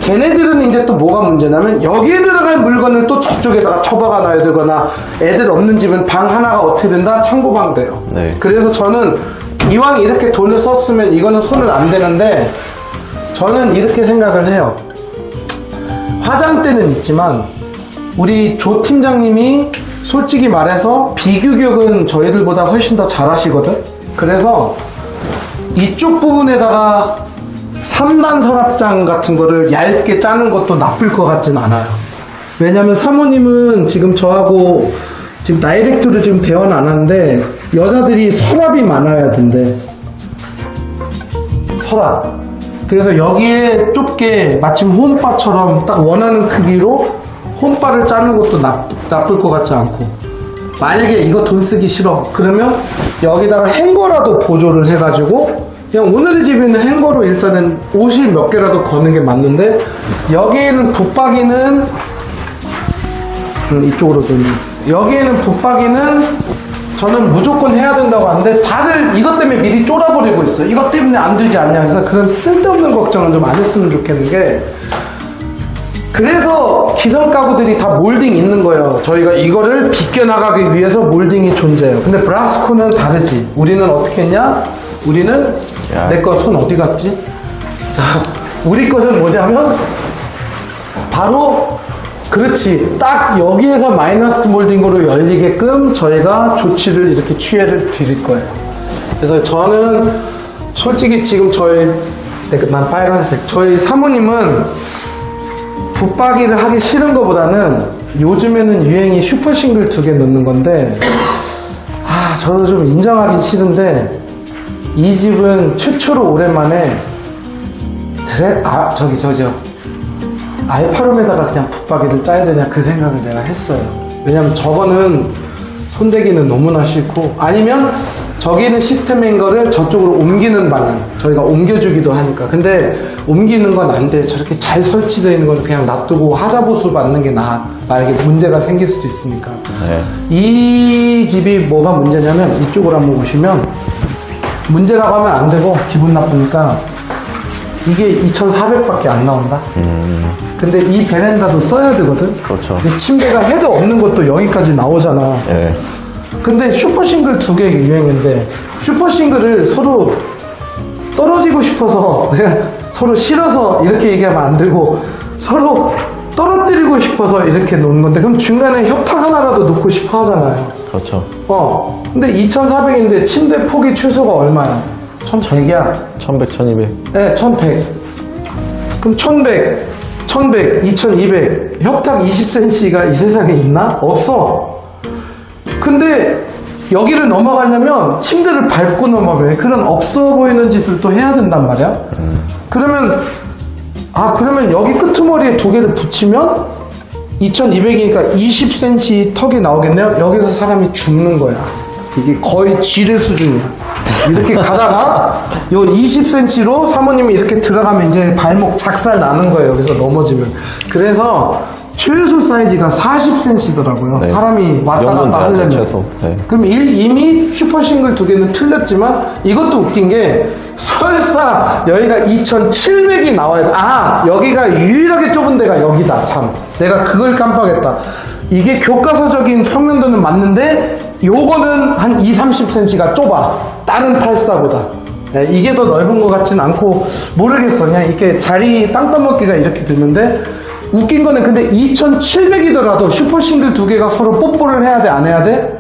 걔네들은 이제 또 뭐가 문제냐면 여기에 들어갈 물건을 또 저쪽에다가 처박아 놔야 되거나 애들 없는 집은 방 하나가 어떻게 된다? 창고방 돼요. 네. 그래서 저는 이왕 이렇게 돈을 썼으면 이거는 손을 안 대는데 저는 이렇게 생각을 해요. 화장대는 있지만 우리 조 팀장님이 솔직히 말해서 비규격은 저희들보다 훨씬 더 잘하시거든. 그래서 이쪽 부분에다가 3단 서랍장 같은 거를 얇게 짜는 것도 나쁠 것 같진 않아요. 왜냐면 사모님은 지금 저하고 지금 다이렉트로 지금 대화는 안 하는데 여자들이 서랍이 많아야 된대. 서랍. 그래서 여기에 좁게 마침 홈바처럼 딱 원하는 크기로 홈바를 짜는 것도 나쁠 것 같지 않고 만약에 이거 돈 쓰기 싫어 그러면 여기다가 행거라도 보조를 해가지고 그냥 오늘의 집에 있는 행거로 일단은 옷을 몇 개라도 거는 게 맞는데 여기에는 붙박이는 이쪽으로 좀 여기에는 붙박이는 저는 무조건 해야 된다고 하는데 다들 이것 때문에 미리 쫄아버리고 있어요. 이것 때문에 안 되지 않냐. 그래서 그런 쓸데없는 걱정은 좀 안 했으면 좋겠는 게 그래서 기성 가구들이 다 몰딩 있는 거예요. 저희가 이거를 비껴나가기 위해서 몰딩이 존재해요. 근데 브라스코는 다르지. 우리는 어떻게 했냐? 우리는 내 거 손 어디 갔지? 자, 우리 것은 뭐냐면 바로 그렇지. 딱 여기에서 마이너스 몰딩으로 열리게끔 저희가 조치를 이렇게 취해를 드릴 거예요. 그래서 저는 솔직히 지금 난 빨간색. 저희 사모님은 붙박이를 하기 싫은 것보다는 요즘에는 유행이 슈퍼싱글 2개 넣는 건데 저도 좀 인정하기 싫은데 이 집은 최초로 오랜만에 저기요 알파룸에다가 그냥 붙박이를 짜야 되냐 그 생각을 내가 했어요. 왜냐면 저거는 손대기는 너무나 싫고, 아니면 저기는 시스템인 거를 저쪽으로 옮기는 방안, 저희가 옮겨주기도 하니까. 근데 옮기는 건 안 돼. 저렇게 잘 설치되어 있는 건 그냥 놔두고 하자보수 받는 게 나아. 만약에 문제가 생길 수도 있으니까. 네. 이 집이 뭐가 문제냐면, 이쪽으로 한번 보시면 문제라고 하면 안 되고 기분 나쁘니까 이게 2,400밖에 안 나온다. 근데 이 베란다도 써야 되거든. 그렇죠. 근데 침대가 헤드 없는 것도 여기까지 나오잖아. 네. 근데 슈퍼싱글 2개 유행인데, 슈퍼싱글을 서로 떨어지고 싶어서 내가 서로 싫어서 이렇게 얘기하면 안 되고, 서로 떨어뜨리고 싶어서 이렇게 놓는 건데, 그럼 중간에 협탁 하나라도 놓고 싶어 하잖아요. 그렇죠. 근데 2,400인데 침대 폭이 최소가 얼마야? 1,100이야. 1100, 1200. 네, 1,100. 그럼 1,100, 1,100, 2,200. 협탁 20cm가 이 세상에 있나? 없어. 근데 여기를 넘어가려면 침대를 밟고 넘어가요. 그런 없어 보이는 짓을 또 해야 된단 말이야. 그러면 여기 끄트머리에 두 개를 붙이면 2200이니까 20cm 턱이 나오겠네요. 여기서 사람이 죽는 거야. 이게 거의 지뢰 수준이야. 이렇게 가다가 요 20cm로 사모님이 이렇게 들어가면 이제 발목 작살 나는 거예요. 여기서 넘어지면. 그래서 최소 사이즈가 40cm더라고요. 네. 사람이 왔다 영문 갔다 대학교 하려면. 최소. 네. 그럼 이미 슈퍼싱글 2개는 틀렸지만, 이것도 웃긴 게 설사 여기가 2,700이 나와야 돼. 여기가 유일하게 좁은 데가 여기다. 참, 내가 그걸 깜빡했다. 이게 교과서적인 평면도는 맞는데 요거는 한 20-30cm가 좁아. 다른 84보다. 네, 이게 더 넓은 것 같진 않고, 모르겠어. 그냥 이렇게 자리 땅 떠먹기가 이렇게 됐는데, 웃긴 거는 근데 2,700이더라도 슈퍼싱글 2개가 서로 뽀뽀를 해야 돼, 안 해야 돼?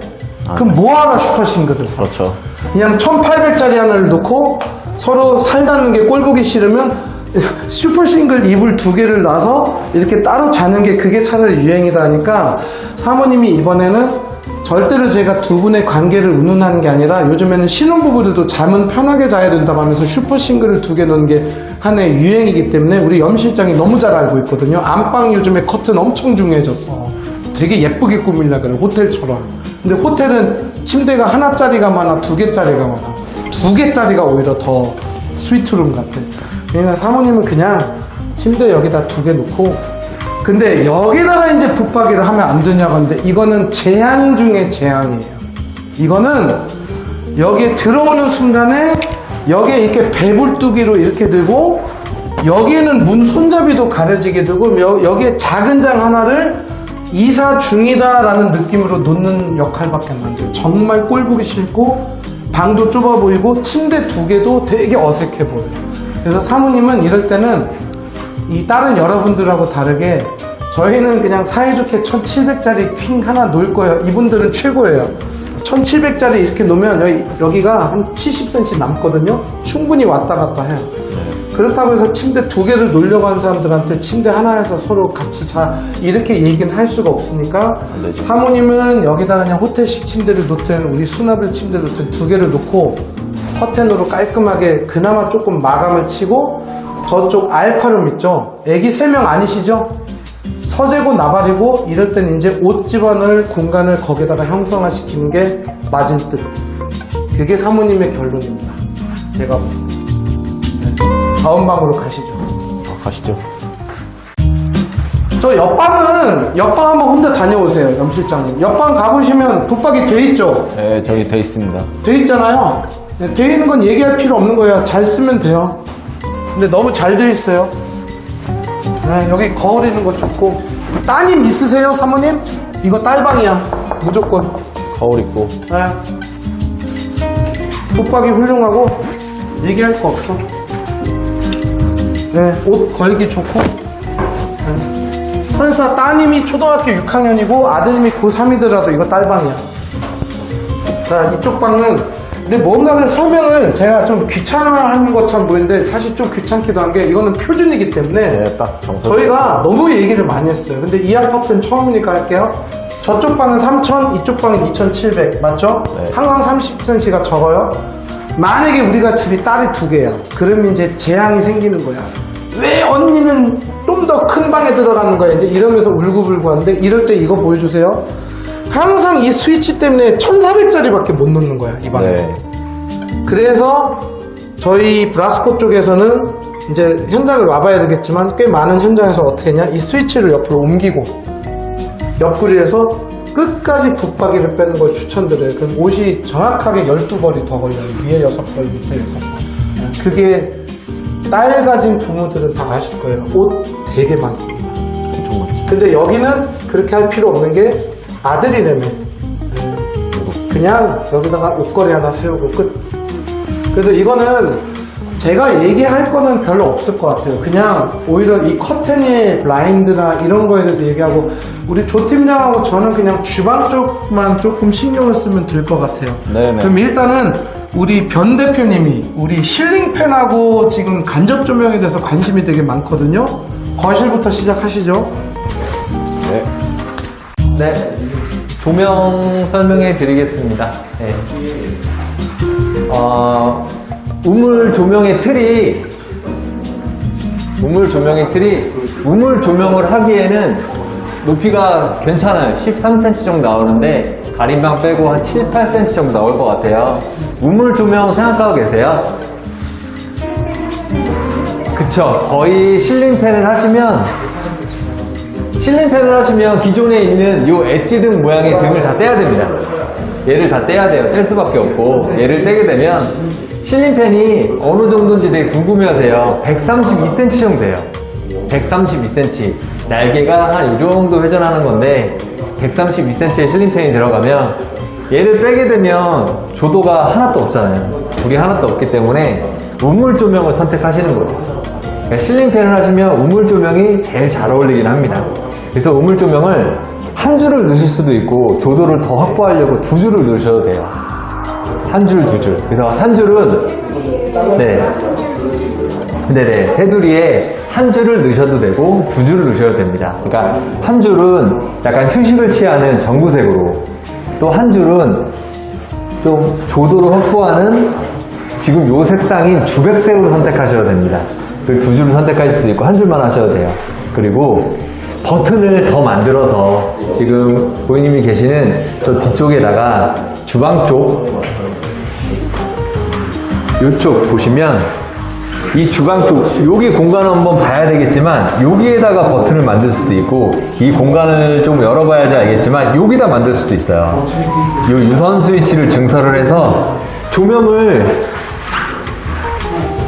그럼 뭐하러 슈퍼싱글을 사? 그렇죠. 그냥 1,800짜리 하나를 놓고 서로 살닿는 게 꼴 보기 싫으면 슈퍼싱글 이불 2개를 놔서 이렇게 따로 자는 게, 그게 차라리 유행이다 하니까, 사모님이 이번에는 절대로 제가 두 분의 관계를 운운하는 게 아니라, 요즘에는 신혼부부들도 잠은 편하게 자야 된다고 하면서 슈퍼싱글을 2개 놓는 게 하나의 유행이기 때문에 우리 염 실장이 너무 잘 알고 있거든요. 안방 요즘에 커튼 엄청 중요해졌어. 되게 예쁘게 꾸밀려고 그래, 호텔처럼. 근데 호텔은 침대가 하나짜리가 많아, 2개짜리가 많아. 2개짜리가 오히려 더 스위트룸 같아. 그러니까 사모님은 그냥 침대 여기다 2개 놓고, 근데 여기다가 이제 붙박이를 하면 안 되냐고 하는데, 이거는 재앙 중에 재앙이에요. 이거는 여기에 들어오는 순간에 여기에 이렇게 배불뚝이로 이렇게 들고, 여기에는 문 손잡이도 가려지게 되고, 여기에 작은 장 하나를 이사 중이다 라는 느낌으로 놓는 역할밖에 안 돼요. 정말 꼴 보기 싫고, 방도 좁아 보이고, 침대 2개도 되게 어색해 보여요. 그래서 사모님은 이럴 때는 이 다른 여러분들하고 다르게, 저희는 그냥 사이좋게 1,700짜리 퀸 하나 놓을 거예요. 이분들은 최고예요. 1,700짜리 이렇게 놓으면 여기가 한 70cm 남거든요. 충분히 왔다 갔다 해요. 그렇다고 해서 침대 2개를 놓으려고 하는 사람들한테 침대 하나에서 서로 같이 자, 이렇게 얘기는 할 수가 없으니까, 사모님은 여기다 그냥 호텔식 침대를 놓든 우리 수납을 침대를 놓든 2개를 놓고 커튼으로 깔끔하게 그나마 조금 마감을 치고, 저쪽 알파룸 있죠? 애기 3명 아니시죠? 서재고 나발이고, 이럴 땐 이제 옷 집어넣을 공간을 거기다가 형성화시키는 게 맞은 뜻. 그게 사모님의 결론입니다. 제가 봤을 때. 네. 다음 방으로 가시죠. 가시죠. 저 옆방 한번 혼자 다녀오세요, 염 실장님. 옆방 가보시면 붙박이 돼 있죠? 네, 저기 돼 있습니다. 돼 있잖아요. 네, 돼 있는 건 얘기할 필요 없는 거예요. 잘 쓰면 돼요. 근데 너무 잘 돼 있어요. 네, 여기 거울 있는 거 좋고. 따님 있으세요, 사모님? 이거 딸방이야, 무조건. 거울 있고. 네. 붙박이 훌륭하고 얘기할 거 없어. 네, 옷 걸기 좋고. 네. 설사 따님이 초등학교 6학년이고 아드님이 고3이더라도 이거 딸방이야. 자, 이쪽 방은, 근데 뭔가를 설명을 제가 좀 귀찮아하는 것처럼 보이는데 사실 좀 귀찮기도 한 게, 이거는 표준이기 때문에 네, 딱 정석. 저희가 너무 얘기를 많이 했어요. 근데 이 아파트는 처음이니까 할게요. 저쪽 방은 3,000, 이쪽 방은 2,700 맞죠? 네. 항상 30cm가 적어요. 만약에 우리가 집이 딸이 2개야, 그러면 이제 재앙이 생기는 거야. 왜 언니는 좀 더 큰 방에 들어가는 거야, 이제 이러면서 울고불고 하는데, 이럴 때 이거 보여주세요. 항상 이 스위치 때문에 1400짜리밖에 못 놓는 거야, 이 방에. 네. 그래서 저희 브라스코 쪽에서는 이제 현장을 와봐야 되겠지만 꽤 많은 현장에서 어떻게 했냐, 이 스위치를 옆으로 옮기고 옆구리에서 끝까지 붙박이를 빼는 걸 추천드려요. 그럼 옷이 정확하게 12벌이 더 걸려요. 위에 6벌, 밑에 6벌. 그게 딸 가진 부모들은 다 아실 거예요. 옷 되게 많습니다. 근데 여기는 그렇게 할 필요 없는 게 아들이라며 그냥 여기다가 옷걸이 하나 세우고 끝. 그래서 이거는 제가 얘기할 거는 별로 없을 것 같아요. 그냥 오히려 이 커튼의 블라인드나 이런 거에 대해서 얘기하고, 우리 조 팀장하고 저는 그냥 주방 쪽만 조금 신경을 쓰면 될 것 같아요. 네네. 그럼 일단은 우리 변 대표님이 우리 실링팬하고 지금 간접 조명에 대해서 관심이 되게 많거든요. 거실부터 시작하시죠. 네. 네, 조명 설명해 드리겠습니다. 네. 우물 조명의 틀이 우물 조명을 하기에는 높이가 괜찮아요. 13cm 정도 나오는데 가림방 빼고 한 7, 8cm 정도 나올 것 같아요. 우물 조명 생각하고 계세요? 그쵸. 거의 실링팬을 하시면 기존에 있는 요 엣지 등 모양의 등을 다 떼야 됩니다. 얘를 다 떼야 돼요. 뗄 수밖에 없고, 얘를 떼게 되면 실링팬이 어느 정도인지 되게 궁금해하세요. 132cm 정도 돼요. 132cm. 날개가 한 이 정도 회전하는 건데 132cm의 실링팬이 들어가면 얘를 빼게 되면 조도가 하나도 없잖아요. 불이 하나도 없기 때문에 우물 조명을 선택하시는 거예요. 그러니까 실링팬을 하시면 우물 조명이 제일 잘 어울리긴 합니다. 그래서 우물 조명을 한 줄을 넣으실 수도 있고, 조도를 더 확보하려고 2줄을 넣으셔도 돼요. 한 줄, 2줄. 그래서 한 줄은 네네, 테두리에 한 줄을 넣으셔도 되고 2줄을 넣으셔도 됩니다. 그러니까 한 줄은 약간 휴식을 취하는 전구색으로, 또 한 줄은 좀 조도를 확보하는 지금 요 색상인 주백색으로 선택하셔야 됩니다. 그 2줄을 선택하실 수도 있고 한 줄만 하셔도 돼요. 그리고 버튼을 더 만들어서 지금 고객님이 계시는 저 뒤쪽에다가 주방 쪽, 이쪽 보시면 이 주방 쪽, 여기 공간을 한번 봐야 되겠지만 여기에다가 버튼을 만들 수도 있고, 이 공간을 좀 열어봐야지 알겠지만 여기다 만들 수도 있어요. 이 유선 스위치를 증설을 해서 조명을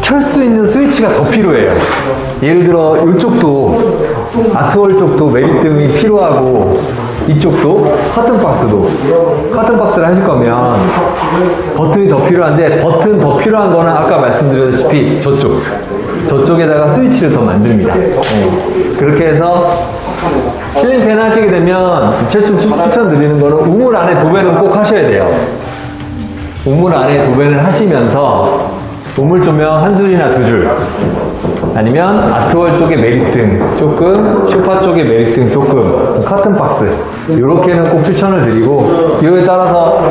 켤 수 있는 스위치가 더 필요해요. 예를 들어 이쪽도 아트월 쪽도 매립등이 필요하고, 이쪽도 커튼박스를 하실 거면 버튼이 더 필요한데, 버튼 더 필요한 거는 아까 말씀드렸다시피 저쪽에다가 스위치를 더 만듭니다. 그렇게 해서 실링팬 하시게 되면 추천드리는 거는 우물 안에 도배는 꼭 하셔야 돼요. 우물 안에 도배를 하시면서 우물 조명 한 줄이나 2줄, 아니면 아트월 쪽에 매립등 조금, 쇼파 쪽에 매립등 조금, 커튼박스 이렇게는 꼭 추천을 드리고, 이거에 따라서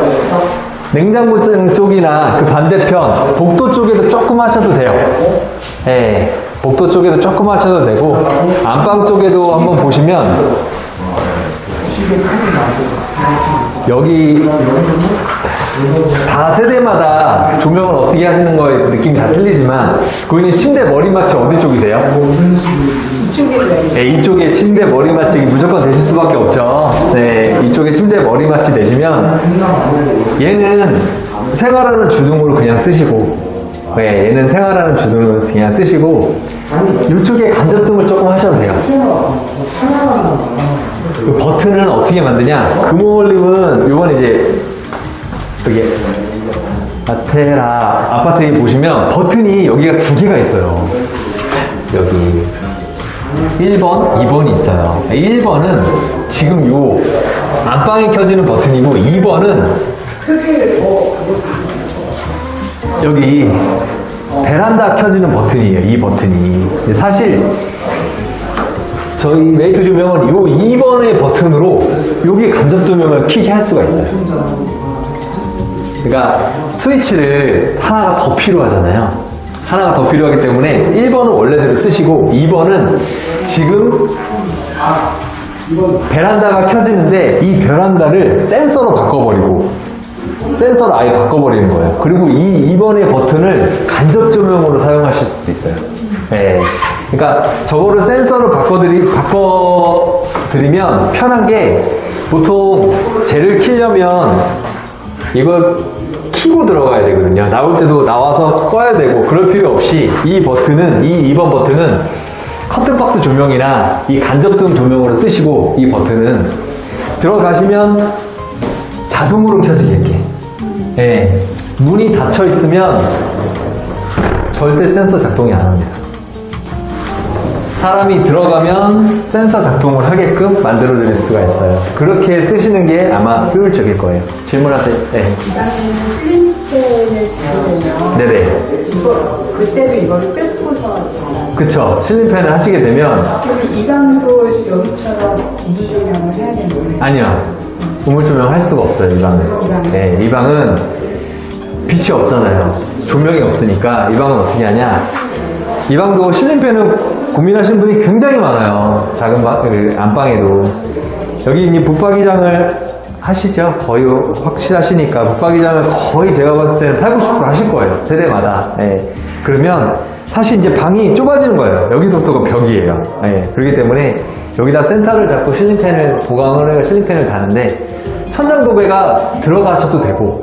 냉장고 쪽이나 그 반대편 복도 쪽에도 조금 하셔도 돼요. 예, 복도 쪽에도 조금 하셔도 되고, 안방 쪽에도 한번 보시면 여기 다 세대마다 조명을 어떻게 하시는 거에 느낌이 다 틀리지만, 고객님 침대 머리맡이 어디 쪽이세요? 네, 이쪽에 침대 머리맡이 무조건 되실 수밖에 없죠. 네, 이쪽에 침대 머리맡이 되시면 얘는 생활하는 주둥으로 그냥 쓰시고, 네, 얘는 생활하는 주둥으로 그냥 쓰시고, 이쪽에 간접등을 조금 하셔도 돼요. 그 버튼은 어떻게 만드냐? 금호올림은 요번 이제 여기 아테라 아파트에 보시면 버튼이 여기가 2개가 있어요. 여기 1번, 2번이 있어요. 1번은 지금 요 안방에 켜지는 버튼이고, 2번은 여기 베란다 켜지는 버튼이에요. 이 버튼이 사실 저희 메이트 조명은 요 2번의 버튼으로 여기 간접 조명을 켜게 할 수가 있어요. 그러니까 스위치를 하나가 더 필요하잖아요. 하나가 더 필요하기 때문에 1번은 원래대로 쓰시고, 2번은 지금 베란다가 켜지는데 이 베란다를 센서로 바꿔버리고 센서를 아예 바꿔버리는 거예요. 그리고 이 2번의 버튼을 간접 조명으로 사용하실 수도 있어요. 네. 그러니까 저거를 센서를 바꿔드리면 편한 게 보통 쟤를 키려면 이거 키고 들어가야 되거든요. 나올 때도 나와서 꺼야 되고 그럴 필요 없이 이 버튼은 이 2번 버튼은 커튼박스 조명이나 이 간접등 조명으로 쓰시고 이 버튼은 들어가시면 자동으로 켜지게. 예. 문이 닫혀 있으면 절대 센서 작동이 안 합니다. 사람이 들어가면 센서 작동을 하게끔 만들어 드릴 수가 있어요. 그렇게 쓰시는 게 아마 효율적일 거예요. 질문하세요. 네. 이방에는 실린팬을 달면 네네. 그때도 이거를 뜯고서 달아요. 그쵸. 실린팬을 하시게 되면 그럼 이방도 여기처럼 우주조명을 해야 되는 거예요? 아니요. 우물 조명 할 수가 없어요, 이 방은. 방은? 네, 이 방은 빛이 없잖아요. 조명이 없으니까 이 방은 어떻게 하냐. 이 방도 실린팬은 고민하시는 분이 굉장히 많아요. 작은 방, 안방에도. 여기 이제 붙박이장을 하시죠. 거의 확실하시니까. 붙박이장을 거의 제가 봤을 때는 80, 90% 하실 거예요. 세대마다. 네. 그러면 사실 이제 방이 좁아지는 거예요. 여기서부터가 벽이에요. 네. 그렇기 때문에 여기다 센터를 잡고 실린팬을 보강을 해서 실린팬을 다는데 천장 도배가 들어가셔도 되고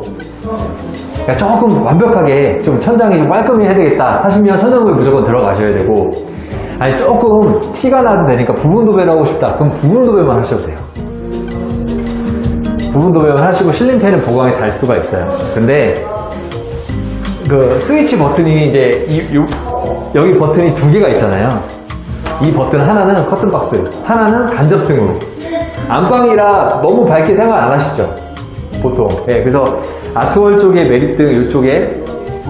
그러니까 조금 완벽하게 좀 천장이 좀 깔끔히 해야 되겠다 하시면 천장 도배 무조건 들어가셔야 되고 아니 조금 티가 나도 되니까 부분 도배를 하고 싶다 그럼 부분 도배만 하셔도 돼요. 부분 도배만 하시고 실린팬은 보강에 달 수가 있어요. 근데 그 스위치 버튼이 이제 여기 버튼이 두 개가 있잖아요. 이 버튼 하나는 커튼박스, 하나는 간접등으로. 안방이라 너무 밝게 생각 안 하시죠? 보통. 예, 그래서 아트월 쪽에 매립등 이쪽에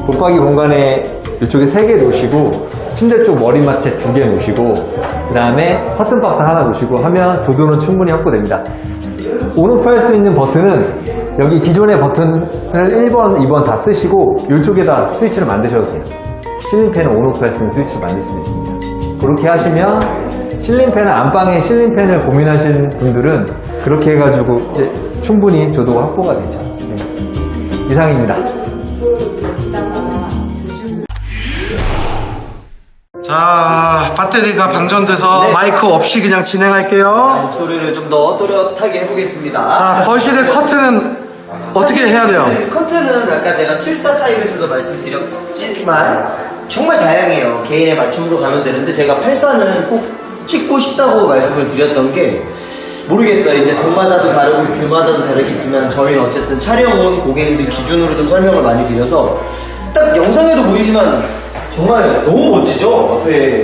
붙박이 공간에 이쪽에 3개 놓으시고 침대 쪽 머리맡에 2개 놓으시고 그 다음에 커튼박스 하나 놓으시고 하면 조도는 충분히 확보됩니다. 온오프 할 수 있는 버튼은 여기 기존의 버튼을 1번, 2번 다 쓰시고 이쪽에다 스위치를 만드셔도 돼요. 실린팬은 온오프 할 수 있는 스위치를 만들 수도 있습니다. 그렇게 하시면 실린팬은 안방에 실린팬을 고민하시는 분들은 그렇게 해가지고 이제 충분히 조도가 확보가 되죠. 네. 이상입니다. 자, 배터리가 방전돼서 마이크 없이 그냥 진행할게요. 목소리를 좀 더 또렷하게 해보겠습니다. 자, 거실의 커튼은 어떻게 해야 돼요? 커튼은 아까 제가 74 타입에서도 말씀드렸지만 정말 다양해요. 개인의 맞춤으로 가면 되는데 제가 84는 꼭 찍고 싶다고 말씀을 드렸던 게 모르겠어요. 이제 동마다도 다르고 뷰마다도 다르겠지만 저희는 어쨌든 촬영 온 고객님들 기준으로 좀 설명을 많이 드려서 딱 영상에도 보이지만 정말 너무 멋지죠? 앞에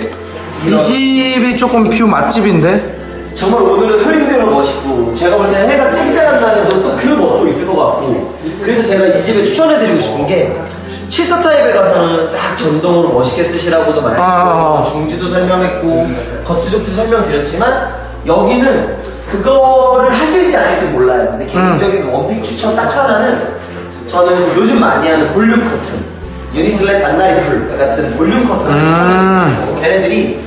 이 집이 조금 뷰 맛집인데? 정말 오늘은 흐린대로 멋있고 제가 볼 때는 해가 쨍쨍한 날에도 또 그 멋도 있을 것 같고 그래서 제가 이 집에 추천해드리고 싶은 게 74 타입에 가서는 딱 전동으로 멋있게 쓰시라고도 말했고 중지도 설명했고 겉지적도 설명드렸지만 여기는 그거를 하실지 아닐지 몰라요. 근데 개인적인 원픽 추천 딱 하나는 저는 요즘 많이 하는 볼륨 커튼 유니슬렛 안나리풀 같은 볼륨 커튼을 추천해드리고 걔네들이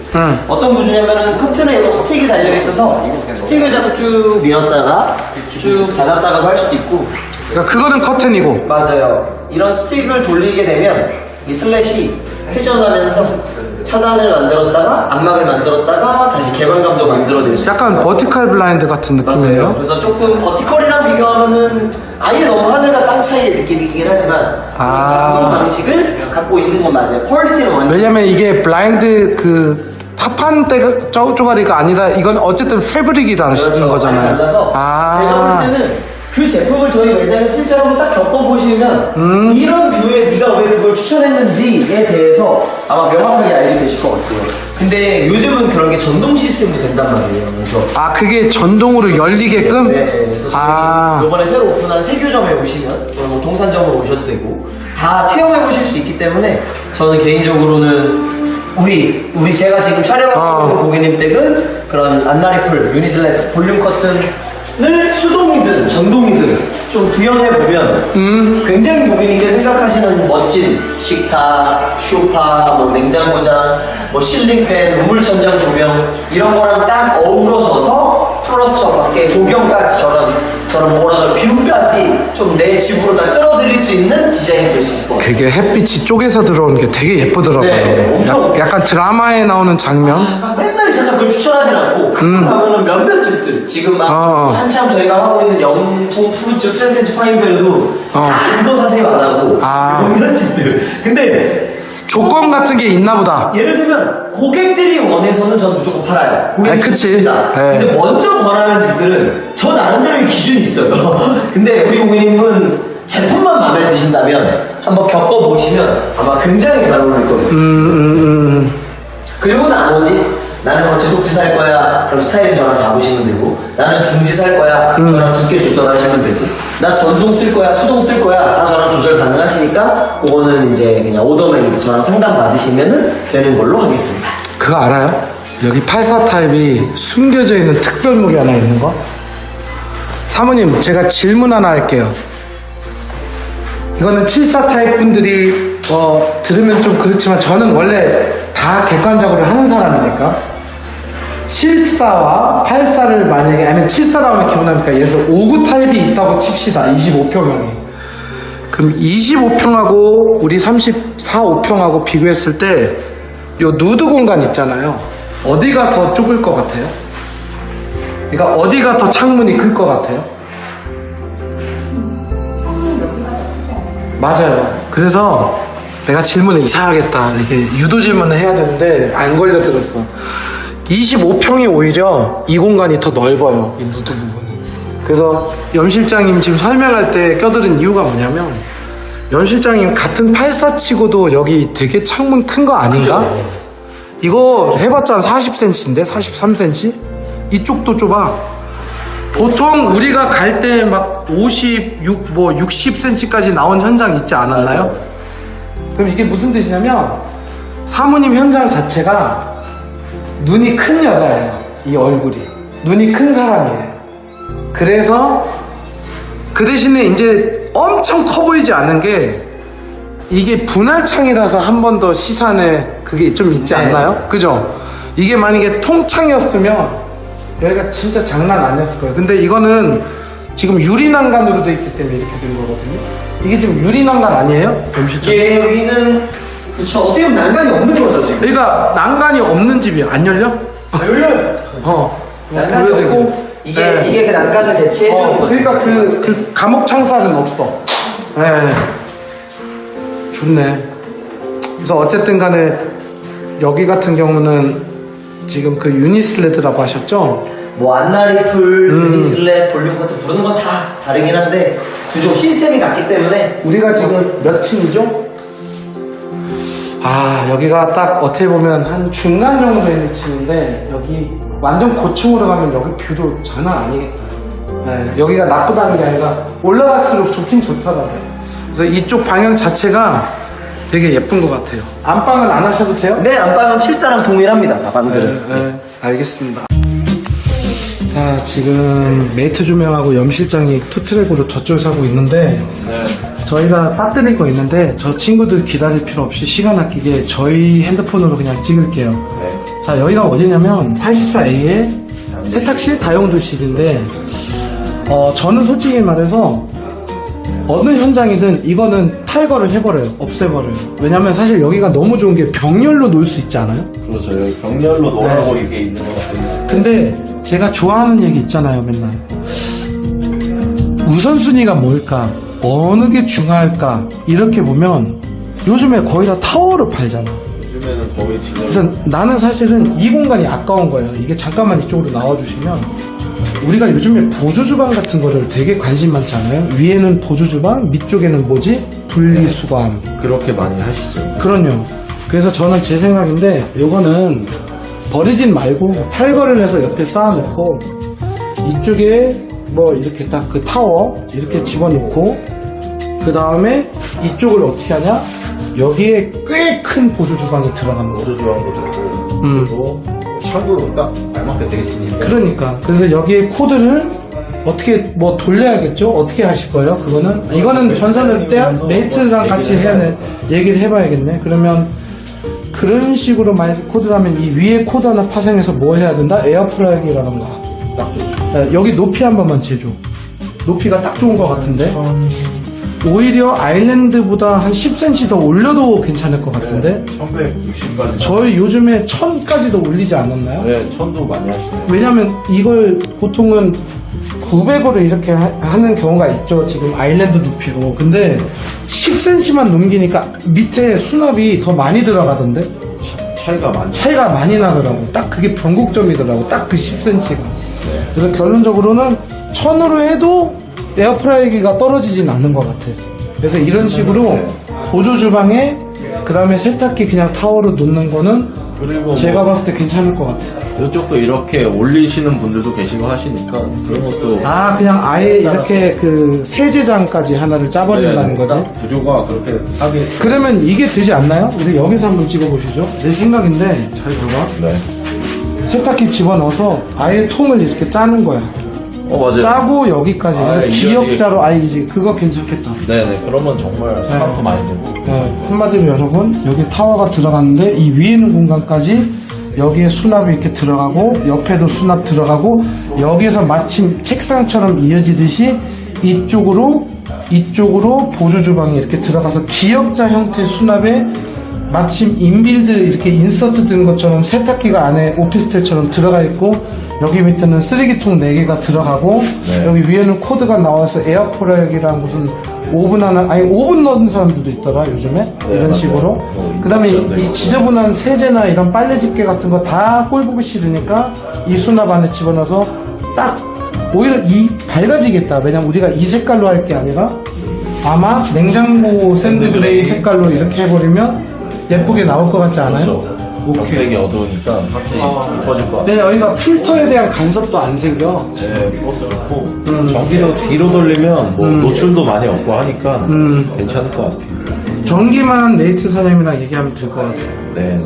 어떤 구조냐면은 커튼에 이렇게 스틱이 달려있어서 스틱을 잡고 쭉 밀었다가 쭉 닫았다가도 할 수도 있고 그러니까 그거는 커튼이고. 맞아요. 이런 스틱을 돌리게 되면 이 슬랫이 회전하면서 차단을 만들었다가 안막을 만들었다가 다시 개방감도 만들어낼 수 있어요. 약간 버티컬 블라인드 같은 맞아요. 느낌이에요. 그래서 조금 버티컬이랑 비교하면은 아예 너무 하늘과 땅 차이의 느낌이긴 하지만 작동 방식을 갖고 있는 건 맞아요. 퀄리티는 완전 왜냐면 이게 블라인드 그 타판 쪼가리가 아니라 이건 어쨌든 패브릭이 다른 그렇죠. 거잖아요. 많이 달라서 제가 볼 때는 그 제품을 저희 매장에 실제로 한번 딱 겪어보시면 이런 뷰에 네가 왜 그걸 추천했는지에 대해서 아마 명확하게 알게 되실 것 같아요. 근데 요즘은 그런 게 전동 시스템도 된단 말이에요. 그래서 그게 전동으로 열리게끔? 네, 그래서 저희 이번에 새로 오픈한 세규점에 오시면 뭐 동산점으로 오셔도 되고 다 체험해 보실 수 있기 때문에 저는 개인적으로는 우리 제가 지금 촬영하고 있는 고객님 댁은 그런 안나리풀 유니슬렛 볼륨 커튼을 수동이든 전동이든 좀 구현해보면 굉장히 고객님께 생각하시는 멋진 식탁, 쇼파, 뭐 냉장고장, 뭐 실링팬, 우물천장 조명 이런 거랑 딱 어우러져서 플러스 이렇게 조경까지 저런 뭐라 그래 뷰까지 좀 내 집으로 다 끌어들일 수 있는 디자인이 될 수 있을 것 같아요. 그게 햇빛이 쪼개서 들어오는 게 되게 예쁘더라고요. 네, 엄청. 약간 드라마에 나오는 장면. 맨날 제가 그걸 추천하진 않고 가면은 몇몇 집들 지금 막 한참 저희가 하고 있는 영통 푸르츠 트랜센트 파인베르도 다 그거 사세요 안 하고 몇몇 집들. 근데 조건 같은 게 있나 보다. 예를 들면 고객들이 원해서는 전 무조건 팔아요. 고객들이 그치. 줍니다. 네. 근데 먼저 권하는 집들은 저 나름대로의 기준이 있어요. 근데 우리 고객님은 제품만 마음에 드신다면 한번 겪어보시면 아마 굉장히 잘 어울릴 거예요. 그리고 나머지 나는 거치속지 살 거야. 그럼 스타일은 저랑 잡으시면 되고, 나는 중지 살 거야. 저랑 두께 조절하시면 되고, 나 전동 쓸 거야, 수동 쓸 거야. 다 저랑 조절 가능하시니까 그거는 이제 그냥 오더메이드 저랑 상담 받으시면 되는 걸로 하겠습니다. 그거 알아요? 여기 84 타입이 숨겨져 있는 특별무기 하나 있는 거? 사모님, 제가 질문 하나 할게요. 이거는 74 타입 분들이 들으면 좀 그렇지만 저는 원래 다 객관적으로 하는 사람이니까 74와 84를 만약에 아니면 74라 하면 기분합니까? 예를 들어서 59 타입이 있다고 칩시다. 25평형이. 그럼 25평하고 우리 34, 5평하고 비교했을 때 요 누드 공간 있잖아요. 어디가 더 좁을 것 같아요? 그러니까 어디가 더 창문이 클 것 같아요? 맞아요. 그래서 내가 질문을 이상하겠다. 이게 유도 질문을 해야 되는데 안 걸려들었어. 25평이 오히려 이 공간이 더 넓어요. 이 누드 부분이. 그래서 염 실장님 지금 설명할 때 껴들은 이유가 뭐냐면 염 실장님 같은 84치고도 여기 되게 창문 큰 거 아닌가? 그죠? 이거 해봤자 한 40cm인데? 43cm? 이쪽도 좁아. 보통 우리가 갈 때 막 56, 뭐 60cm까지 나온 현장 있지 않았나요? 그럼 이게 무슨 뜻이냐면 사모님 현장 자체가 눈이 큰 여자예요. 이 얼굴이 눈이 큰 사람이에요. 그래서 그 대신에 이제 엄청 커 보이지 않는 게 이게 분할창이라서 한 번 더 시선에 그게 좀 있지 않나요? 그죠? 이게 만약에 통창이었으면 여기가 진짜 장난 아니었을 거예요. 근데 이거는 지금 유리난간으로 돼 있기 때문에 이렇게 된 거거든요. 이게 지금 유리난간 아니에요? 음식점. 예, 여기는 그쵸. 어떻게 보면 난간이 없는 거죠 지금. 그러니까 난간이 없는 집이에요. 안 열려? 열려요. 난간이 보여드리고. 없고 이게 네. 이게 그 난간을 대체해 주는 거죠. 그러니까 그 감옥 창살은 없어. 네. 좋네. 그래서 어쨌든 간에 여기 같은 경우는 지금 그 유니슬레드라고 하셨죠? 뭐 안나리풀, 유니슬랩, 볼륨 커트 부르는 건 다 다르긴 한데 구조 시스템이 같기 때문에 우리가 지금 몇 층이죠? 아, 여기가 딱 어떻게 보면 한 중간 정도 있는 층인데 여기 완전 고층으로 가면 여기 뷰도 장난 아니겠다. 네, 여기가 나쁘다는 게 아니라 올라갈수록 좋긴 좋더라고요. 그래서 이쪽 방향 자체가 되게 예쁜 것 같아요. 안방은 안 하셔도 돼요? 네, 안방은 74랑 동일합니다. 다 방들은. 네, 알겠습니다. 자, 지금 메이트 조명하고 염 실장이 투트랙으로 저쪽에서 하고 있는데 저희가 빠뜨린 거 있는데 저 친구들 기다릴 필요 없이 시간 아끼게 저희 핸드폰으로 그냥 찍을게요. 자, 여기가 어디냐면 84A의 세탁실 다용도실인데 저는 솔직히 말해서 어느 현장이든 이거는 탈거를 해버려요. 없애버려요. 왜냐면 사실 여기가 너무 좋은 게 병렬로 놀 수 있지 않아요? 그렇죠. 여기 병렬로 놀아버리게 있는 것 같아요. 근데 제가 좋아하는 얘기 있잖아요, 맨날. 우선순위가 뭘까? 어느 게 중요할까? 이렇게 보면 요즘에 거의 다 타워로 팔잖아. 요즘에는 거의 지금 그래서 나는 사실은 이 공간이 아까운 거예요. 이게 잠깐만 이쪽으로 나와주시면 우리가 요즘에 보조주방 같은 거를 되게 관심 많지 않아요? 위에는 보조주방, 밑쪽에는 뭐지? 분리수거함. 그렇게 많이 하시죠. 그럼요. 그래서 저는 제 생각인데 요거는 버리진 말고 탈거를 해서 옆에 쌓아놓고 이쪽에 뭐 이렇게 딱 그 타워 이렇게 집어넣고 그 다음에 이쪽을 어떻게 하냐? 여기에 꽤 큰 보조주방이 들어가는 거죠. 보조조항도 되고 그리고 창구로 딱 알맞게 되어 있으니까. 그러니까 그래서 여기에 코드를 어떻게 뭐 돌려야겠죠? 어떻게 하실 거예요? 이거는 전선을 떼야 메이트랑 같이 얘기를 해봐야겠네. 그러면 그런 식으로 만약 코드라면 이 위에 코드 하나 파생해서 뭐 해야 된다? 에어프라이기라던가 여기 높이 한 번만 재줘. 높이가 딱 좋은 것 같은데. 오히려 아일랜드보다 한 10cm 더 올려도 괜찮을 것 같은데. 1160까지. 저희 요즘에 1000까지도 올리지 않았나요? 네, 1000도 많이 하시네요. 왜냐면 이걸 보통은 900으로 이렇게 하는 경우가 있죠. 지금 아일랜드 높이로. 근데 10cm만 넘기니까 밑에 수납이 더 많이 들어가던데. 차이가 많이 나더라고. 딱 그게 변곡점이더라고. 딱 그 10cm가. 그래서 결론적으로는 1000으로 해도 에어프라이기가 떨어지진 않는 것 같아. 그래서 이런 식으로 보조 주방에 그 다음에 세탁기 그냥 타워로 놓는 거는 그리고 제가 봤을 때 괜찮을 것 같아. 이쪽도 이렇게 올리시는 분들도 계시고 하시니까 그런 것도 아, 그냥 아예 이렇게 그 세제장까지 하나를 짜버린다는 거지? 딱 구조가 그렇게 하게. 그러면 이게 되지 않나요? 우리 여기서 한번 찍어보시죠. 내 생각인데 잘 봐봐. 네. 세탁기 집어넣어서 아예 통을 이렇게 짜는 거야. 맞아요. 짜고 여기까지 해서 아예 기역자로 아예 이제 그거 괜찮겠다. 네네. 그러면 정말 수납도 많이 되고. 한마디로 여러분, 여기 타워가 들어갔는데 이 위에 있는 공간까지 여기에 수납이 이렇게 들어가고 옆에도 수납 들어가고 여기에서 마침 책상처럼 이어지듯이 이쪽으로 보조 주방이 이렇게 들어가서 기역자 형태 수납에 마침 인빌드 이렇게 인서트 된 것처럼 세탁기가 안에 오피스텔처럼 들어가 있고 여기 밑에는 쓰레기통 4개가 들어가고 여기 위에는 코드가 나와서 에어프라이기랑 무슨 오븐 하나, 아니 오븐 넣은 사람들도 있더라 요즘에. 이런 식으로. 그 다음에 이 지저분한 세제나 이런 빨래 집게 같은 거 다 꼴 보기 싫으니까 이 수납 안에 집어넣어서 딱 오히려 이 밝아지겠다. 왜냐면 우리가 이 색깔로 할 게 아니라 아마 냉장고 샌드 그레이 색깔로 이렇게 해버리면 예쁘게 나올 것 같지 않아요? 오케이. 색이 어두우니까 확실히 이뻐질 것 같아요. 네, 여기가 필터에 대한 간섭도 안 생겨. 네, 그것도 좋고 전기도 뒤로 돌리면 뭐 노출도 많이 없고 하니까 괜찮을 것 같아요. 전기만 네이트 사장님이랑 얘기하면 될 것 같아요. 네.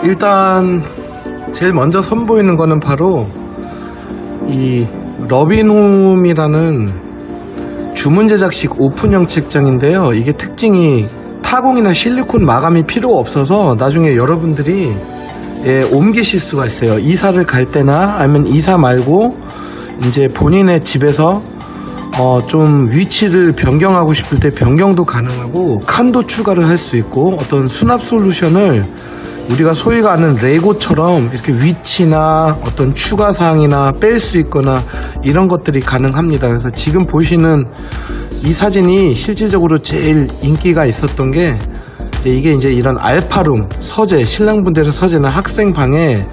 일단 제일 먼저 선보이는 거는 바로 이 러빈홈이라는 주문 제작식 오픈형 책장인데요. 이게 특징이 타공이나 실리콘 마감이 필요 없어서 나중에 여러분들이 옮기실 수가 있어요. 이사를 갈 때나 아니면 이사 말고 이제 본인의 집에서 좀 위치를 변경하고 싶을 때 변경도 가능하고 칸도 추가를 할 수 있고 어떤 수납 솔루션을 우리가 소위가 아는 레고처럼 이렇게 위치나 어떤 추가 사항이나 뺄 수 있거나 이런 것들이 가능합니다. 그래서 지금 보시는 이 사진이 실질적으로 제일 인기가 있었던 게 이게 이제 이런 알파룸 서재, 신랑분들의 서재나 학생방에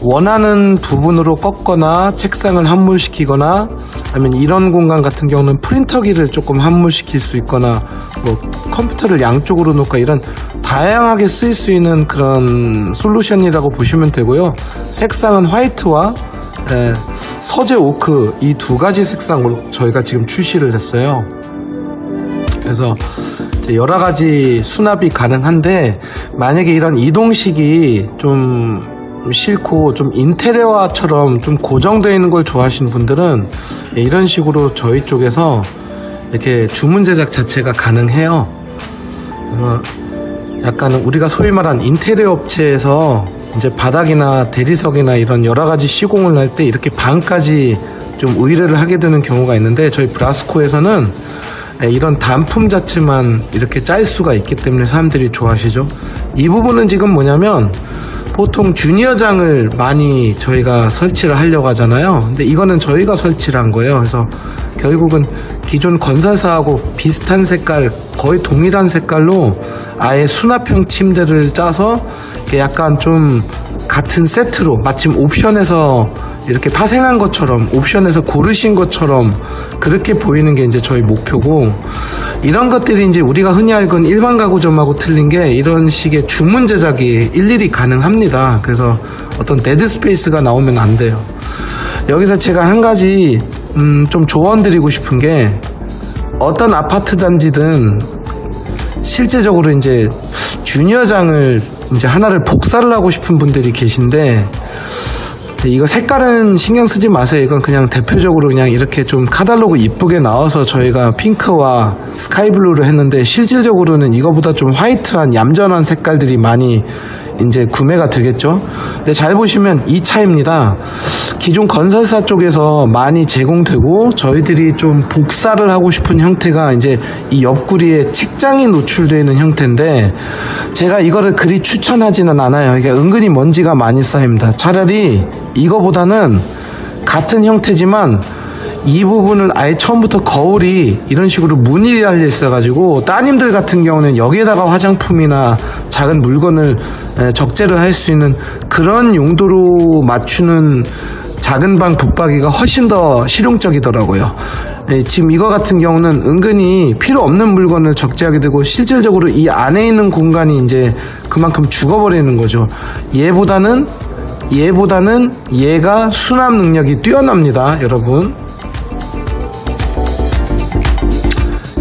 원하는 부분으로 꺾거나 책상을 함몰시키거나 아니면 이런 공간 같은 경우는 프린터기를 조금 함몰시킬 수 있거나 뭐 컴퓨터를 양쪽으로 놓고 이런 다양하게 쓰일 수 있는 그런 솔루션이라고 보시면 되고요. 색상은 화이트와 서재 오크 이 두 가지 색상으로 저희가 지금 출시를 했어요. 그래서 여러 가지 수납이 가능한데 만약에 이런 이동식이 좀 싫고 좀 인테리어처럼 좀 고정되어 있는 걸 좋아하시는 분들은 이런 식으로 저희 쪽에서 이렇게 주문 제작 자체가 가능해요. 약간 우리가 소위 말한 인테리어 업체에서 이제 바닥이나 대리석이나 이런 여러 가지 시공을 할 때 이렇게 방까지 좀 의뢰를 하게 되는 경우가 있는데 저희 브라스코에서는 이런 단품 자체만 이렇게 짤 수가 있기 때문에 사람들이 좋아하시죠. 이 부분은 지금 뭐냐면 보통 주니어장을 많이 저희가 설치를 하려고 하잖아요. 근데 이거는 저희가 설치를 한 거예요. 그래서 결국은 기존 건설사하고 비슷한 색깔, 거의 동일한 색깔로 아예 수납형 침대를 짜서 약간 좀 같은 세트로 마침 옵션에서 이렇게 파생한 것처럼 옵션에서 고르신 것처럼 그렇게 보이는 게 이제 저희 목표고, 이런 것들이 이제 우리가 흔히 알건 일반 가구점하고 틀린 게 이런 식의 주문 제작이 일일이 가능합니다. 그래서 어떤 데드 스페이스가 나오면 안 돼요. 여기서 제가 한 가지 좀 조언 드리고 싶은 게, 어떤 아파트 단지든 실제적으로 이제 주니어장을 이제 하나를 복사를 하고 싶은 분들이 계신데, 이거 색깔은 신경 쓰지 마세요. 이건 그냥 대표적으로 그냥 이렇게 좀 카탈로그 이쁘게 나와서 저희가 핑크와 스카이블루로 했는데, 실질적으로는 이거보다 좀 화이트한 얌전한 색깔들이 많이 이제 구매가 되겠죠. 근데 잘 보시면 이 차이입니다. 기존 건설사 쪽에서 많이 제공되고 저희들이 좀 복사를 하고 싶은 형태가 이제 이 옆구리에 책장이 노출되어 있는 형태인데, 제가 이거를 그리 추천하지는 않아요. 이게 은근히 먼지가 많이 쌓입니다. 차라리 이거보다는 같은 형태지만 이 부분을 아예 처음부터 거울이 이런 식으로 문이 달려 있어가지고 따님들 같은 경우는 여기에다가 화장품이나 작은 물건을 적재를 할 수 있는 그런 용도로 맞추는 작은 방 붙박이가 훨씬 더 실용적이더라고요. 지금 이거 같은 경우는 은근히 필요 없는 물건을 적재하게 되고 실질적으로 이 안에 있는 공간이 이제 그만큼 죽어버리는 거죠. 얘보다는 얘가 수납 능력이 뛰어납니다, 여러분.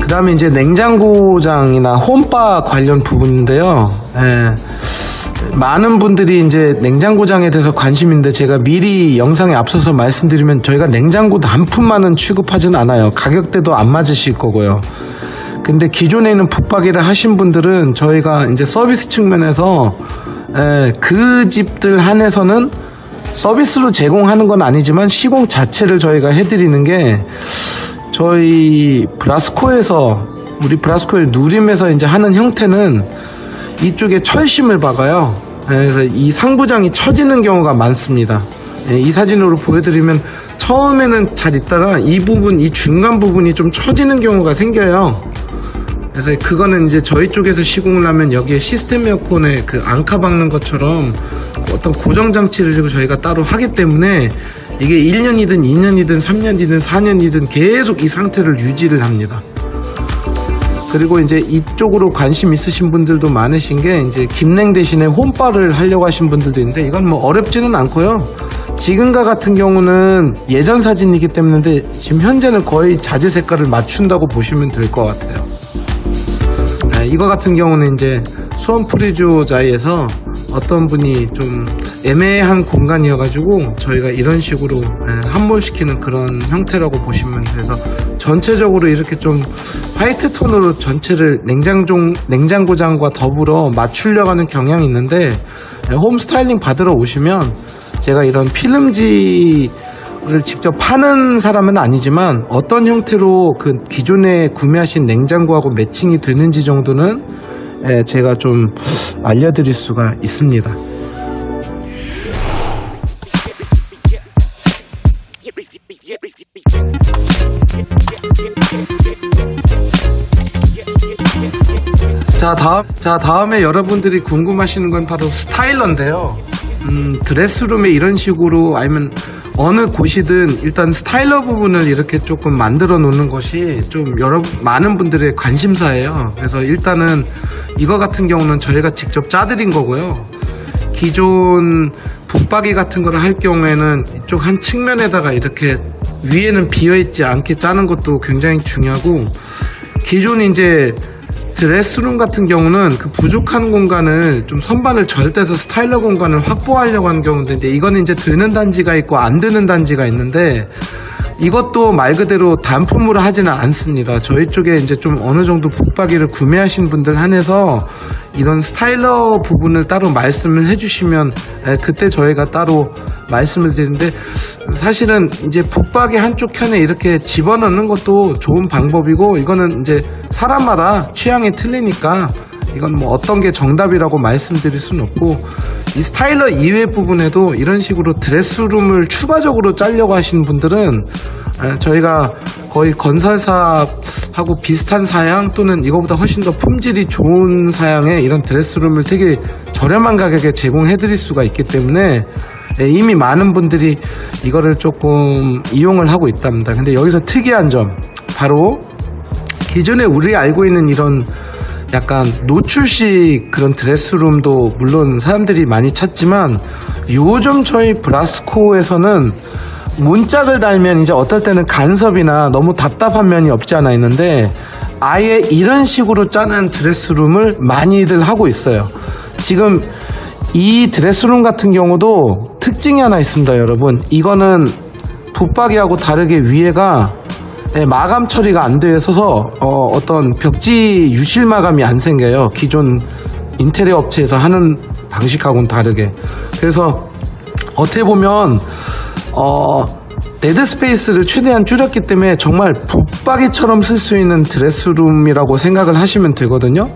그 다음에 이제 냉장고장이나 홈바 관련 부분인데요. 많은 분들이 이제 냉장고장에 대해서 관심인데, 제가 미리 영상에 앞서서 말씀드리면 저희가 냉장고 단품만은 취급하진 않아요. 가격대도 안 맞으실 거고요. 근데 기존에 있는 붙박이를 하신 분들은 저희가 이제 서비스 측면에서 그 집들 한해서는 서비스로 제공하는 건 아니지만 시공 자체를 저희가 해드리는 게, 저희 브라스코에서, 우리 브라스코의 누림에서 이제 하는 형태는 이쪽에 철심을 박아요. 그래서 이 상부장이 처지는 경우가 많습니다. 이 사진으로 보여드리면 처음에는 잘 있다가 이 부분, 이 중간 부분이 좀 처지는 경우가 생겨요. 그래서 그거는 이제 저희 쪽에서 시공을 하면 여기에 시스템 에어컨에 그 앙카 박는 것처럼 어떤 고정 장치를 저희가 따로 하기 때문에 이게 1년이든 2년이든 3년이든 4년이든 계속 이 상태를 유지를 합니다. 그리고 이제 이쪽으로 관심 있으신 분들도 많으신 게, 이제 김냉 대신에 홈바를 하려고 하신 분들도 있는데, 이건 뭐 어렵지는 않고요. 지금과 같은 경우는 예전 사진이기 때문에 지금 현재는 거의 자재 색깔을 맞춘다고 보시면 될 것 같아요. 이거 같은 경우는 이제 수원 프리조자이에서 어떤 분이 좀 애매한 공간이어가지고 저희가 이런 식으로 함몰시키는 그런 형태라고 보시면 돼서 전체적으로 이렇게 좀 화이트 톤으로 전체를 냉장고장과 더불어 맞추려고 하는 경향이 있는데 홈 스타일링 받으러 오시면 제가 이런 필름지를 직접 파는 사람은 아니지만 어떤 형태로 그 기존에 구매하신 냉장고하고 매칭이 되는지 정도는 제가 좀 알려드릴 수가 있습니다. 자, 다음에 여러분들이 궁금하시는 건 바로 스타일러인데요. 드레스룸에 이런 식으로 아니면 어느 곳이든 일단 스타일러 부분을 이렇게 조금 만들어 놓는 것이 좀 많은 분들의 관심사예요. 그래서 일단은 이거 같은 경우는 저희가 직접 짜드린 거고요. 기존 붙박이 같은 거를 할 경우에는 이쪽 한 측면에다가 이렇게 위에는 비어있지 않게 짜는 것도 굉장히 중요하고, 기존 이제 드레스룸 같은 경우는 그 부족한 공간을 좀 선반을 절대서 스타일러 공간을 확보하려고 하는 경우인데, 이거는 이제 되는 단지가 있고 안 되는 단지가 있는데, 이것도 말 그대로 단품으로 하지는 않습니다. 저희 쪽에 이제 좀 어느 정도 붙박이를 구매하신 분들 한해서 이런 스타일러 부분을 따로 말씀을 해주시면 그때 저희가 따로 말씀을 드리는데, 사실은 이제 붙박이 한쪽 켠에 이렇게 집어넣는 것도 좋은 방법이고, 이거는 이제 사람마다 취향이 틀리니까 이건 뭐 어떤 게 정답이라고 말씀드릴 수는 없고, 이 스타일러 이외 부분에도 이런 식으로 드레스룸을 추가적으로 짜려고 하시는 분들은 저희가 거의 건설사하고 비슷한 사양 또는 이거보다 훨씬 더 품질이 좋은 사양의 이런 드레스룸을 되게 저렴한 가격에 제공해 드릴 수가 있기 때문에 이미 많은 분들이 이거를 조금 이용을 하고 있답니다. 근데 여기서 특이한 점, 바로 기존에 우리 알고 있는 이런 약간 노출식 그런 드레스룸도 물론 사람들이 많이 찾지만, 요즘 저희 브라스코에서는 문짝을 달면 이제 어떨 때는 간섭이나 너무 답답한 면이 없지 않아 있는데, 아예 이런 식으로 짜는 드레스룸을 많이들 하고 있어요. 지금 이 드레스룸 같은 경우도 특징이 하나 있습니다, 여러분. 이거는 붙박이하고 다르게 위에가 마감 처리가 안 되어 있어서 어떤 벽지 유실 마감이 안 생겨요. 기존 인테리어 업체에서 하는 방식하고는 다르게. 그래서 어떻게 보면 데드 스페이스를 최대한 줄였기 때문에 정말 붙박이처럼 쓸 수 있는 드레스룸이라고 생각을 하시면 되거든요.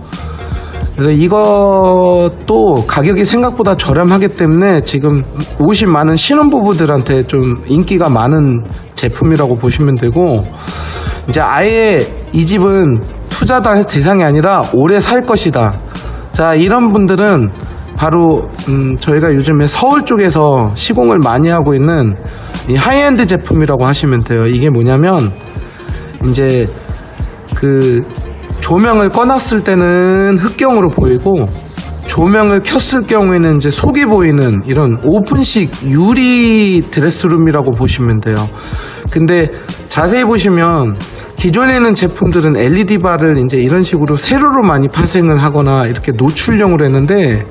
그래서 이것도 가격이 생각보다 저렴하기 때문에 지금 오신 많은 신혼부부들한테 좀 인기가 많은 제품이라고 보시면 되고, 이제 아예 이 집은 투자 대상이 아니라 오래 살 것이다. 자, 이런 분들은 바로 저희가 요즘에 서울 쪽에서 시공을 많이 하고 있는 이 하이엔드 제품이라고 하시면 돼요. 이게 뭐냐면 이제 그 조명을 꺼놨을 때는 흑경으로 보이고, 조명을 켰을 경우에는 이제 속이 보이는 이런 오픈식 유리 드레스룸이라고 보시면 돼요. 근데 자세히 보시면 기존에 있는 제품들은 LED 바를 이제 이런 식으로 세로로 많이 파생을 하거나 이렇게 노출형으로 했는데,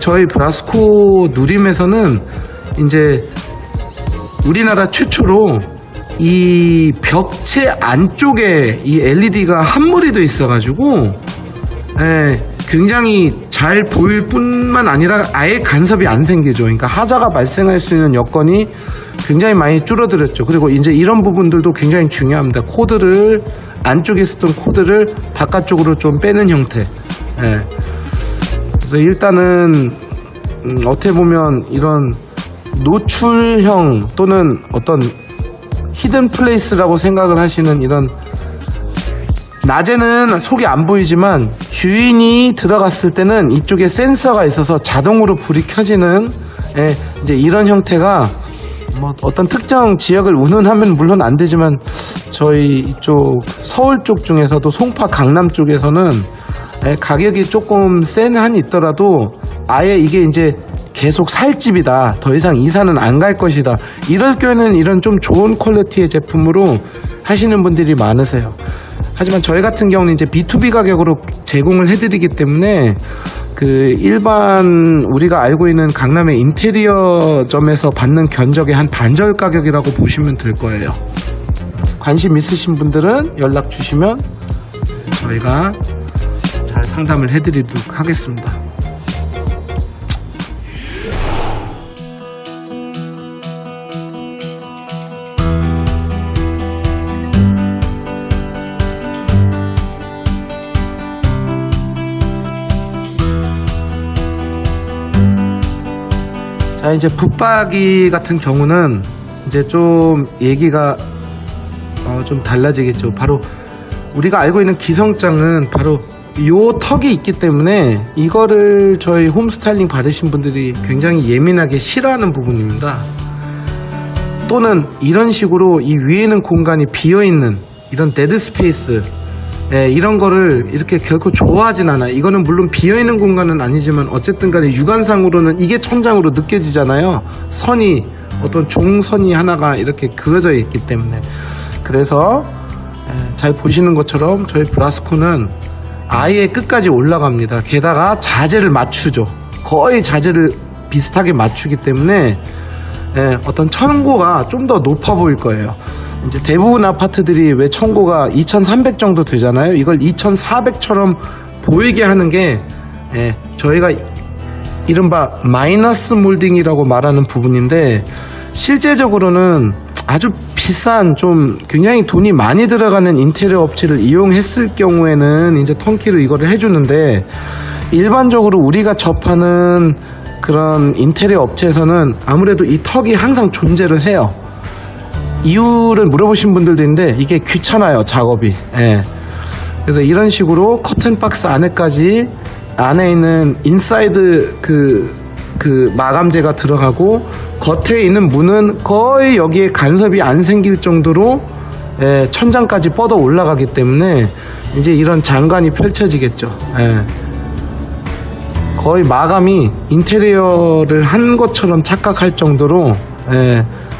저희 브라스코 누림에서는 이제 우리나라 최초로 이 벽체 안쪽에 이 LED가 함몰이 돼 있어가지고 굉장히 잘 보일 뿐만 아니라 아예 간섭이 안 생기죠. 그러니까 하자가 발생할 수 있는 여건이 굉장히 많이 줄어들었죠. 그리고 이제 이런 부분들도 굉장히 중요합니다. 코드를 안쪽에 있었던 코드를 바깥쪽으로 좀 빼는 형태. 그래서 일단은 어떻게 보면 이런 노출형 또는 어떤 히든 플레이스라고 생각을 하시는, 이런 낮에는 속이 안 보이지만 주인이 들어갔을 때는 이쪽에 센서가 있어서 자동으로 불이 켜지는 이제 이런 형태가 뭐 어떤 특정 지역을 운운하면 물론 안 되지만 저희 이쪽 서울 쪽 중에서도 송파 강남 쪽에서는 가격이 조금 센 한이 있더라도 아예 이게 이제 계속 살 집이다. 더 이상 이사는 안 갈 것이다. 이럴 경우에는 이런 좀 좋은 퀄리티의 제품으로 하시는 분들이 많으세요. 하지만 저희 같은 경우는 이제 B2B 가격으로 제공을 해드리기 때문에 그 일반 우리가 알고 있는 강남의 인테리어점에서 받는 견적의 한 반절 가격이라고 보시면 될 거예요. 관심 있으신 분들은 연락 주시면 저희가 잘 상담을 해드리도록 하겠습니다. 자, 이제 붙박이 같은 경우는 이제 좀 얘기가 좀 달라지겠죠. 바로 우리가 알고 있는 기성장은 바로 요 턱이 있기 때문에 이거를 저희 홈스타일링 받으신 분들이 굉장히 예민하게 싫어하는 부분입니다. 또는 이런 식으로 이 위에는 공간이 비어있는 이런 데드 스페이스, 이런 거를 이렇게 결코 좋아하진 않아요. 이거는 물론 비어있는 공간은 아니지만 어쨌든 간에 육안상으로는 이게 천장으로 느껴지잖아요. 선이 어떤 종선이 하나가 이렇게 그어져 있기 때문에. 그래서 잘 보시는 것처럼 저희 브라스코는 아예 끝까지 올라갑니다. 게다가 자재를 맞추죠. 거의 자재를 비슷하게 맞추기 때문에 어떤 천고가 좀 더 높아 보일 거예요. 이제 대부분 아파트들이 왜 천고가 2300 정도 되잖아요. 이걸 2400처럼 보이게 하는 게 저희가 이른바 마이너스 몰딩이라고 말하는 부분인데, 실제적으로는 아주 비싼 좀 굉장히 돈이 많이 들어가는 인테리어 업체를 이용했을 경우에는 이제 턴키로 이거를 해주는데, 일반적으로 우리가 접하는 그런 인테리어 업체에서는 아무래도 이 턱이 항상 존재를 해요. 이유를 물어보신 분들도 있는데 이게 귀찮아요, 작업이. 그래서 이런 식으로 커튼박스 안에까지 안에 있는 인사이드 그 마감재가 들어가고, 겉에 있는 문은 거의 여기에 간섭이 안 생길 정도로 천장까지 뻗어 올라가기 때문에 이제 이런 장관이 펼쳐지겠죠. 거의 마감이 인테리어를 한 것처럼 착각할 정도로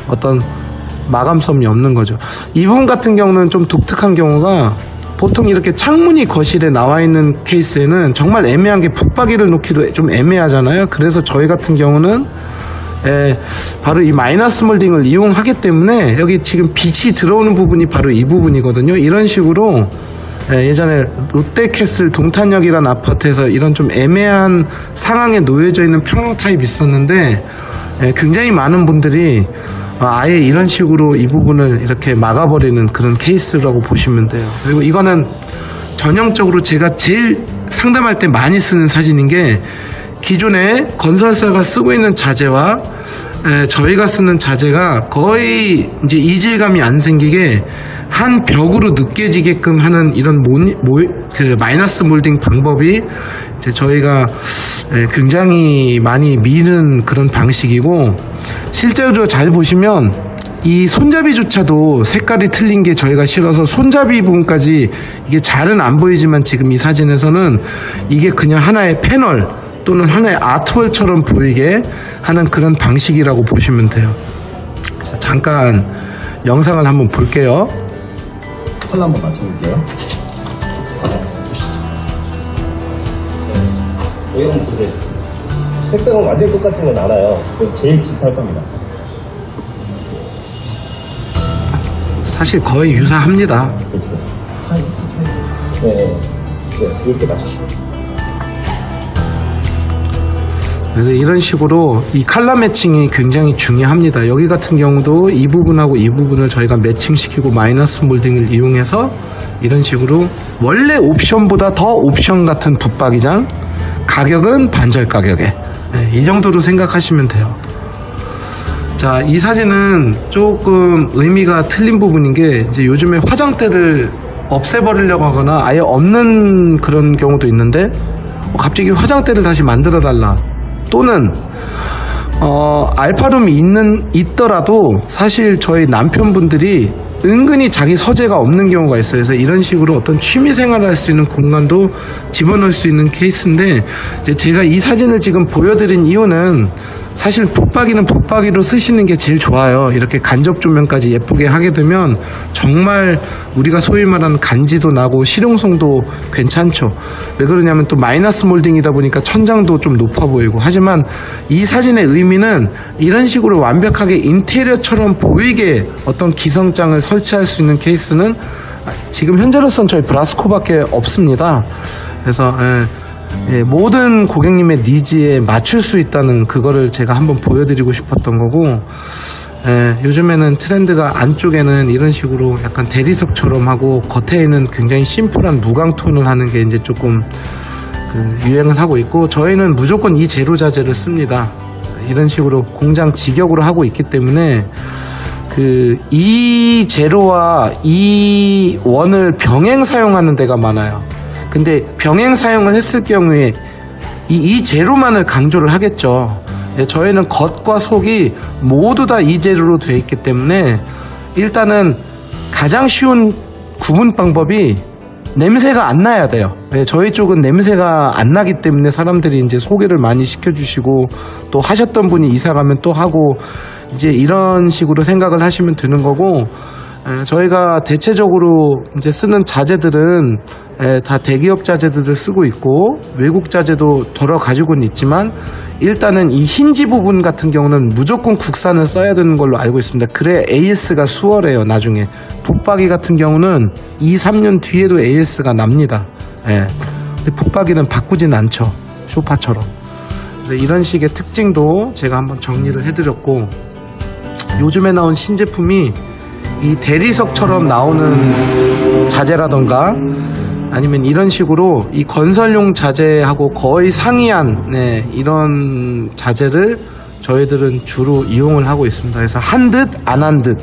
어떤 마감섬이 없는 거죠. 이 부분 같은 경우는 좀 독특한 경우가, 보통 이렇게 창문이 거실에 나와 있는 케이스에는 정말 애매한 게 붙박이를 놓기도 좀 애매하잖아요. 그래서 저희 같은 경우는 바로 이 마이너스 몰딩을 이용하기 때문에 여기 지금 빛이 들어오는 부분이 바로 이 부분이거든요. 이런 식으로 예전에 롯데캐슬 동탄역이라는 아파트에서 이런 좀 애매한 상황에 놓여져 있는 평형 타입이 있었는데, 굉장히 많은 분들이 아예 이런 식으로 이 부분을 이렇게 막아버리는 그런 케이스라고 보시면 돼요. 그리고 이거는 전형적으로 제가 제일 상담할 때 많이 쓰는 사진인 게, 기존에 건설사가 쓰고 있는 자재와 저희가 쓰는 자재가 거의 이제 이질감이 안 생기게 한 벽으로 느껴지게끔 하는 이런 그 마이너스 몰딩 방법이 이제 저희가 굉장히 많이 미는 그런 방식이고, 실제로 잘 보시면 이 손잡이조차도 색깔이 틀린 게 저희가 싫어서 손잡이 부분까지 이게 잘은 안 보이지만 지금 이 사진에서는 이게 그냥 하나의 패널 또는 하나의 아트월처럼 보이게 하는 그런 방식이라고 보시면 돼요. 그래서 잠깐 영상을 한번 볼게요. 컬러 한번 맞춰볼게요. 여기 한번 보세요. 색상은 완전히 똑같은 건 알아요. 제일 비슷할 겁니다. 사실 거의 유사합니다. 그렇죠. 네, 이렇게 맞추시죠. 그래서 이런 식으로 이 컬러 매칭이 굉장히 중요합니다. 여기 같은 경우도 이 부분하고 이 부분을 저희가 매칭시키고 마이너스 몰딩을 이용해서 이런 식으로 원래 옵션보다 더 옵션 같은 붙박이장, 가격은 반절 가격에, 이 정도로 생각하시면 돼요. 자, 이 사진은 조금 의미가 틀린 부분인 게, 이제 요즘에 화장대를 없애버리려고 하거나 아예 없는 그런 경우도 있는데, 갑자기 화장대를 다시 만들어 달라, 또는 알파룸이 있더라도 사실 저희 남편분들이 은근히 자기 서재가 없는 경우가 있어요. 그래서 이런 식으로 어떤 취미 생활을 할 수 있는 공간도 집어넣을 수 있는 케이스인데, 이제 제가 이 사진을 지금 보여드린 이유는 사실 붙박이는 붙박이로 쓰시는 게 제일 좋아요. 이렇게 간접 조명까지 예쁘게 하게 되면 정말 우리가 소위 말하는 간지도 나고 실용성도 괜찮죠. 왜 그러냐면 또 마이너스 몰딩이다 보니까 천장도 좀 높아 보이고. 하지만 이 사진의 의미는 이런 식으로 완벽하게 인테리어처럼 보이게 어떤 기성장을 설치할 수 있는 케이스는 지금 현재로서는 저희 브라스코밖에 없습니다. 그래서 모든 고객님의 니즈에 맞출 수 있다는 그거를 제가 한번 보여드리고 싶었던 거고, 요즘에는 트렌드가 안쪽에는 이런 식으로 약간 대리석처럼 하고 겉에는 굉장히 심플한 무광톤을 하는 게 이제 조금 유행을 하고 있고, 저희는 무조건 이 제로 자재를 씁니다. 이런 식으로 공장 직역으로 하고 있기 때문에 이 제로와 이 원을 병행 사용하는 데가 많아요. 근데 병행 사용을 했을 경우에 이 제로만을 강조를 하겠죠. 저희는 겉과 속이 모두 다 이 제로로 되어 있기 때문에 일단은 가장 쉬운 구분 방법이 냄새가 안 나야 돼요. 저희 쪽은 냄새가 안 나기 때문에 사람들이 이제 소개를 많이 시켜주시고, 또 하셨던 분이 이사 가면 또 하고, 이제 이런 식으로 생각을 하시면 되는 거고, 저희가 대체적으로 이제 쓰는 자재들은 다 대기업 자재들을 쓰고 있고, 외국 자재도 덜어 가지고는 있지만, 일단은 이 힌지 부분 같은 경우는 무조건 국산을 써야 되는 걸로 알고 있습니다. 그래 AS가 수월해요. 나중에 붙박이 같은 경우는 2, 3년 뒤에도 AS가 납니다. 근데 붙박이는 바꾸진 않죠. 소파처럼. 그래서 이런 식의 특징도 제가 한번 정리를 해드렸고, 요즘에 나온 신제품이 이 대리석처럼 나오는 자재라던가 아니면 이런 식으로 이 건설용 자재하고 거의 상이한 이런 자재를 저희들은 주로 이용을 하고 있습니다. 그래서 한 듯 안 한 듯.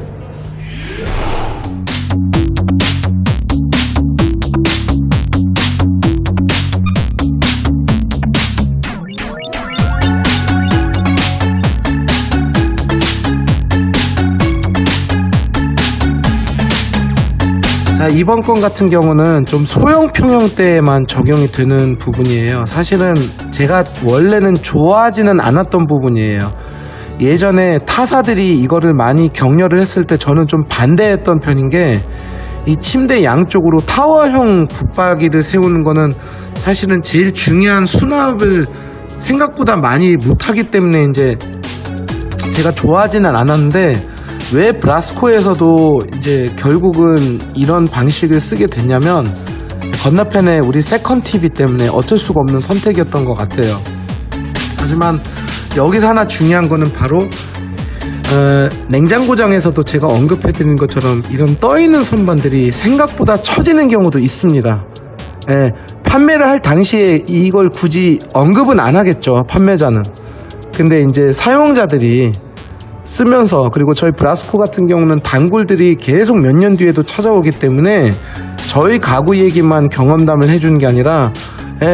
자, 이번 건 같은 경우는 좀 소형 평형대에만 적용이 되는 부분이에요. 사실은 제가 원래는 좋아하지는 않았던 부분이에요. 예전에 타사들이 이거를 많이 격려를 했을 때 저는 좀 반대했던 편인 게, 이 침대 양쪽으로 타워형 붙박이를 세우는 거는 사실은 제일 중요한 수납을 생각보다 많이 못하기 때문에 이제 제가 좋아하지는 않았는데, 왜 브라스코에서도 이제 결국은 이런 방식을 쓰게 됐냐면, 건너편에 우리 세컨 TV 때문에 어쩔 수가 없는 선택이었던 것 같아요. 하지만 여기서 하나 중요한 거는 바로 냉장고장에서도 제가 언급해드린 것처럼 이런 떠있는 선반들이 생각보다 처지는 경우도 있습니다. 판매를 할 당시에 이걸 굳이 언급은 안 하겠죠, 판매자는. 근데 이제 사용자들이 쓰면서, 그리고 저희 브라스코 같은 경우는 단골들이 계속 몇 년 뒤에도 찾아오기 때문에 저희 가구 얘기만 경험담을 해주는 게 아니라,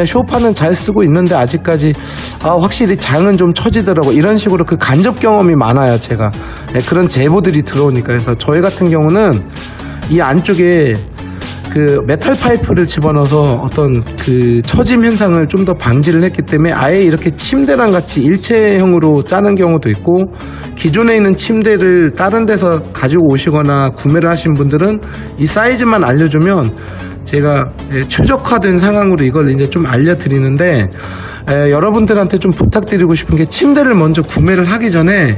쇼파는 잘 쓰고 있는데 아직까지 확실히 장은 좀 처지더라고, 이런 식으로 그 간접 경험이 많아요. 제가 그런 제보들이 들어오니까. 그래서 저희 같은 경우는 이 안쪽에 그 메탈 파이프를 집어넣어서 어떤 그 처짐 현상을 좀 더 방지를 했기 때문에 아예 이렇게 침대랑 같이 일체형으로 짜는 경우도 있고, 기존에 있는 침대를 다른 데서 가지고 오시거나 구매를 하신 분들은 이 사이즈만 알려주면 제가 최적화된 상황으로 이걸 이제 좀 알려드리는데, 여러분들한테 좀 부탁드리고 싶은 게, 침대를 먼저 구매를 하기 전에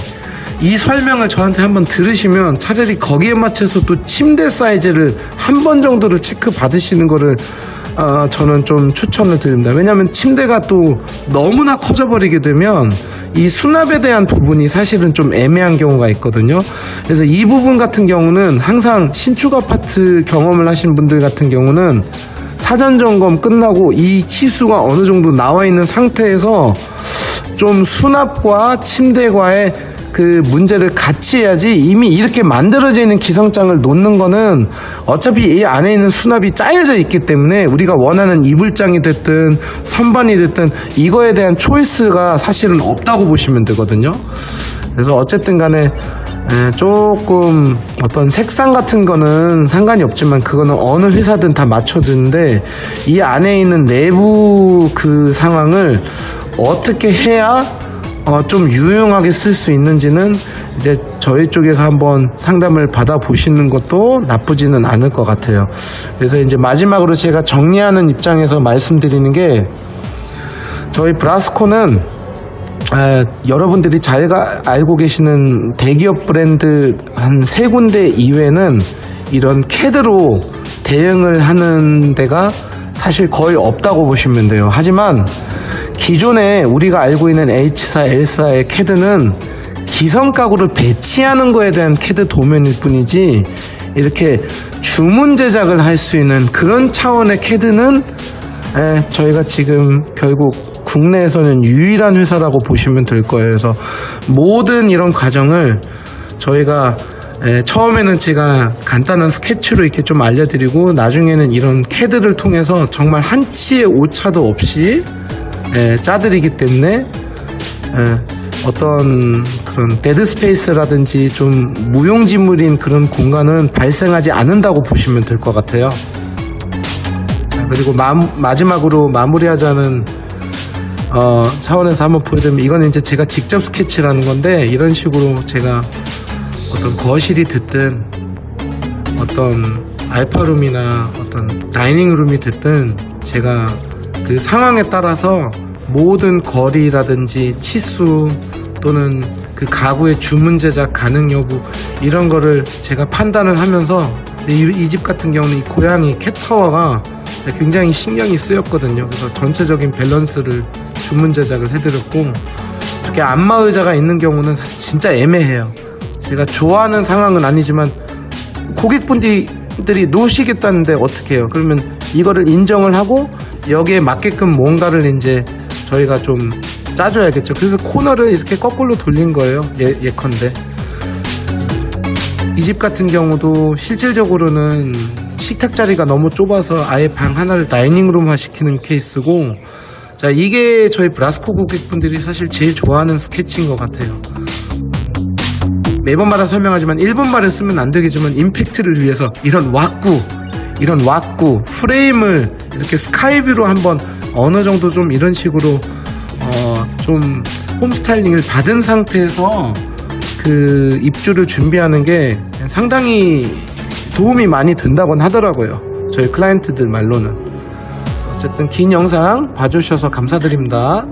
이 설명을 저한테 한번 들으시면 차라리 거기에 맞춰서 또 침대 사이즈를 한 번 정도로 체크 받으시는 거를 저는 좀 추천을 드립니다. 왜냐하면 침대가 또 너무나 커져버리게 되면 이 수납에 대한 부분이 사실은 좀 애매한 경우가 있거든요. 그래서 이 부분 같은 경우는 항상 신축 아파트 경험을 하신 분들 같은 경우는 사전 점검 끝나고 이 치수가 어느 정도 나와 있는 상태에서 좀 수납과 침대과의 그 문제를 같이 해야지, 이미 이렇게 만들어져 있는 기성장을 놓는 거는 어차피 이 안에 있는 수납이 짜여져 있기 때문에 우리가 원하는 이불장이 됐든 선반이 됐든 이거에 대한 초이스가 사실은 없다고 보시면 되거든요. 그래서 어쨌든 간에 조금 어떤 색상 같은 거는 상관이 없지만 그거는 어느 회사든 다 맞춰주는데 이 안에 있는 내부 그 상황을 어떻게 해야 좀 유용하게 쓸 수 있는지는 이제 저희 쪽에서 한번 상담을 받아 보시는 것도 나쁘지는 않을 것 같아요. 그래서 이제 마지막으로 제가 정리하는 입장에서 말씀드리는 게, 저희 브라스코는 여러분들이 잘 알고 계시는 대기업 브랜드 한 3군데 이외에는 이런 캐드로 대응을 하는 데가 사실 거의 없다고 보시면 돼요. 하지만 기존에 우리가 알고 있는 H사, L사의 캐드는 기성 가구를 배치하는 거에 대한 캐드 도면일 뿐이지, 이렇게 주문 제작을 할 수 있는 그런 차원의 캐드는 저희가 지금 결국 국내에서는 유일한 회사라고 보시면 될 거예요. 그래서 모든 이런 과정을 저희가 처음에는 제가 간단한 스케치로 이렇게 좀 알려드리고, 나중에는 이런 캐드를 통해서 정말 한치의 오차도 없이 짜드리기 때문에 어떤 그런 데드스페이스라든지 좀 무용지물인 그런 공간은 발생하지 않는다고 보시면 될 것 같아요. 자, 그리고 마지막으로 마무리하자는 차원에서 한번 보여드리면, 이거는 이제 제가 직접 스케치라는 건데, 이런 식으로 제가 어떤 거실이 됐든 어떤 알파룸이나 어떤 다이닝룸이 됐든 제가 그 상황에 따라서 모든 거리라든지 치수 또는 그 가구의 주문 제작 가능 여부 이런 거를 제가 판단을 하면서, 이 집 같은 경우는 이 고양이 캣타워가 굉장히 신경이 쓰였거든요. 그래서 전체적인 밸런스를 주문 제작을 해드렸고, 이렇게 안마 의자가 있는 경우는 진짜 애매해요. 제가 좋아하는 상황은 아니지만 고객분들이 놓으시겠다는데 어떻게 해요? 그러면 이거를 인정을 하고 여기에 맞게끔 뭔가를 이제 저희가 좀 짜줘야겠죠. 그래서 코너를 이렇게 거꾸로 돌린 거예요. 예컨대 이 집 같은 경우도 실질적으로는 식탁 자리가 너무 좁아서 아예 방 하나를 다이닝룸화 시키는 케이스고, 자, 이게 저희 브라스코 고객분들이 사실 제일 좋아하는 스케치인 것 같아요. 매번마다 설명하지만 일본말을 쓰면 안 되겠지만 임팩트를 위해서 이런 왁구 프레임을 이렇게 스카이뷰로 한번 어느 정도 좀 이런 식으로 좀 홈스타일링을 받은 상태에서 그 입주를 준비하는 게 상당히 도움이 많이 된다곤 하더라고요. 저희 클라이언트들 말로는. 어쨌든 긴 영상 봐주셔서 감사드립니다.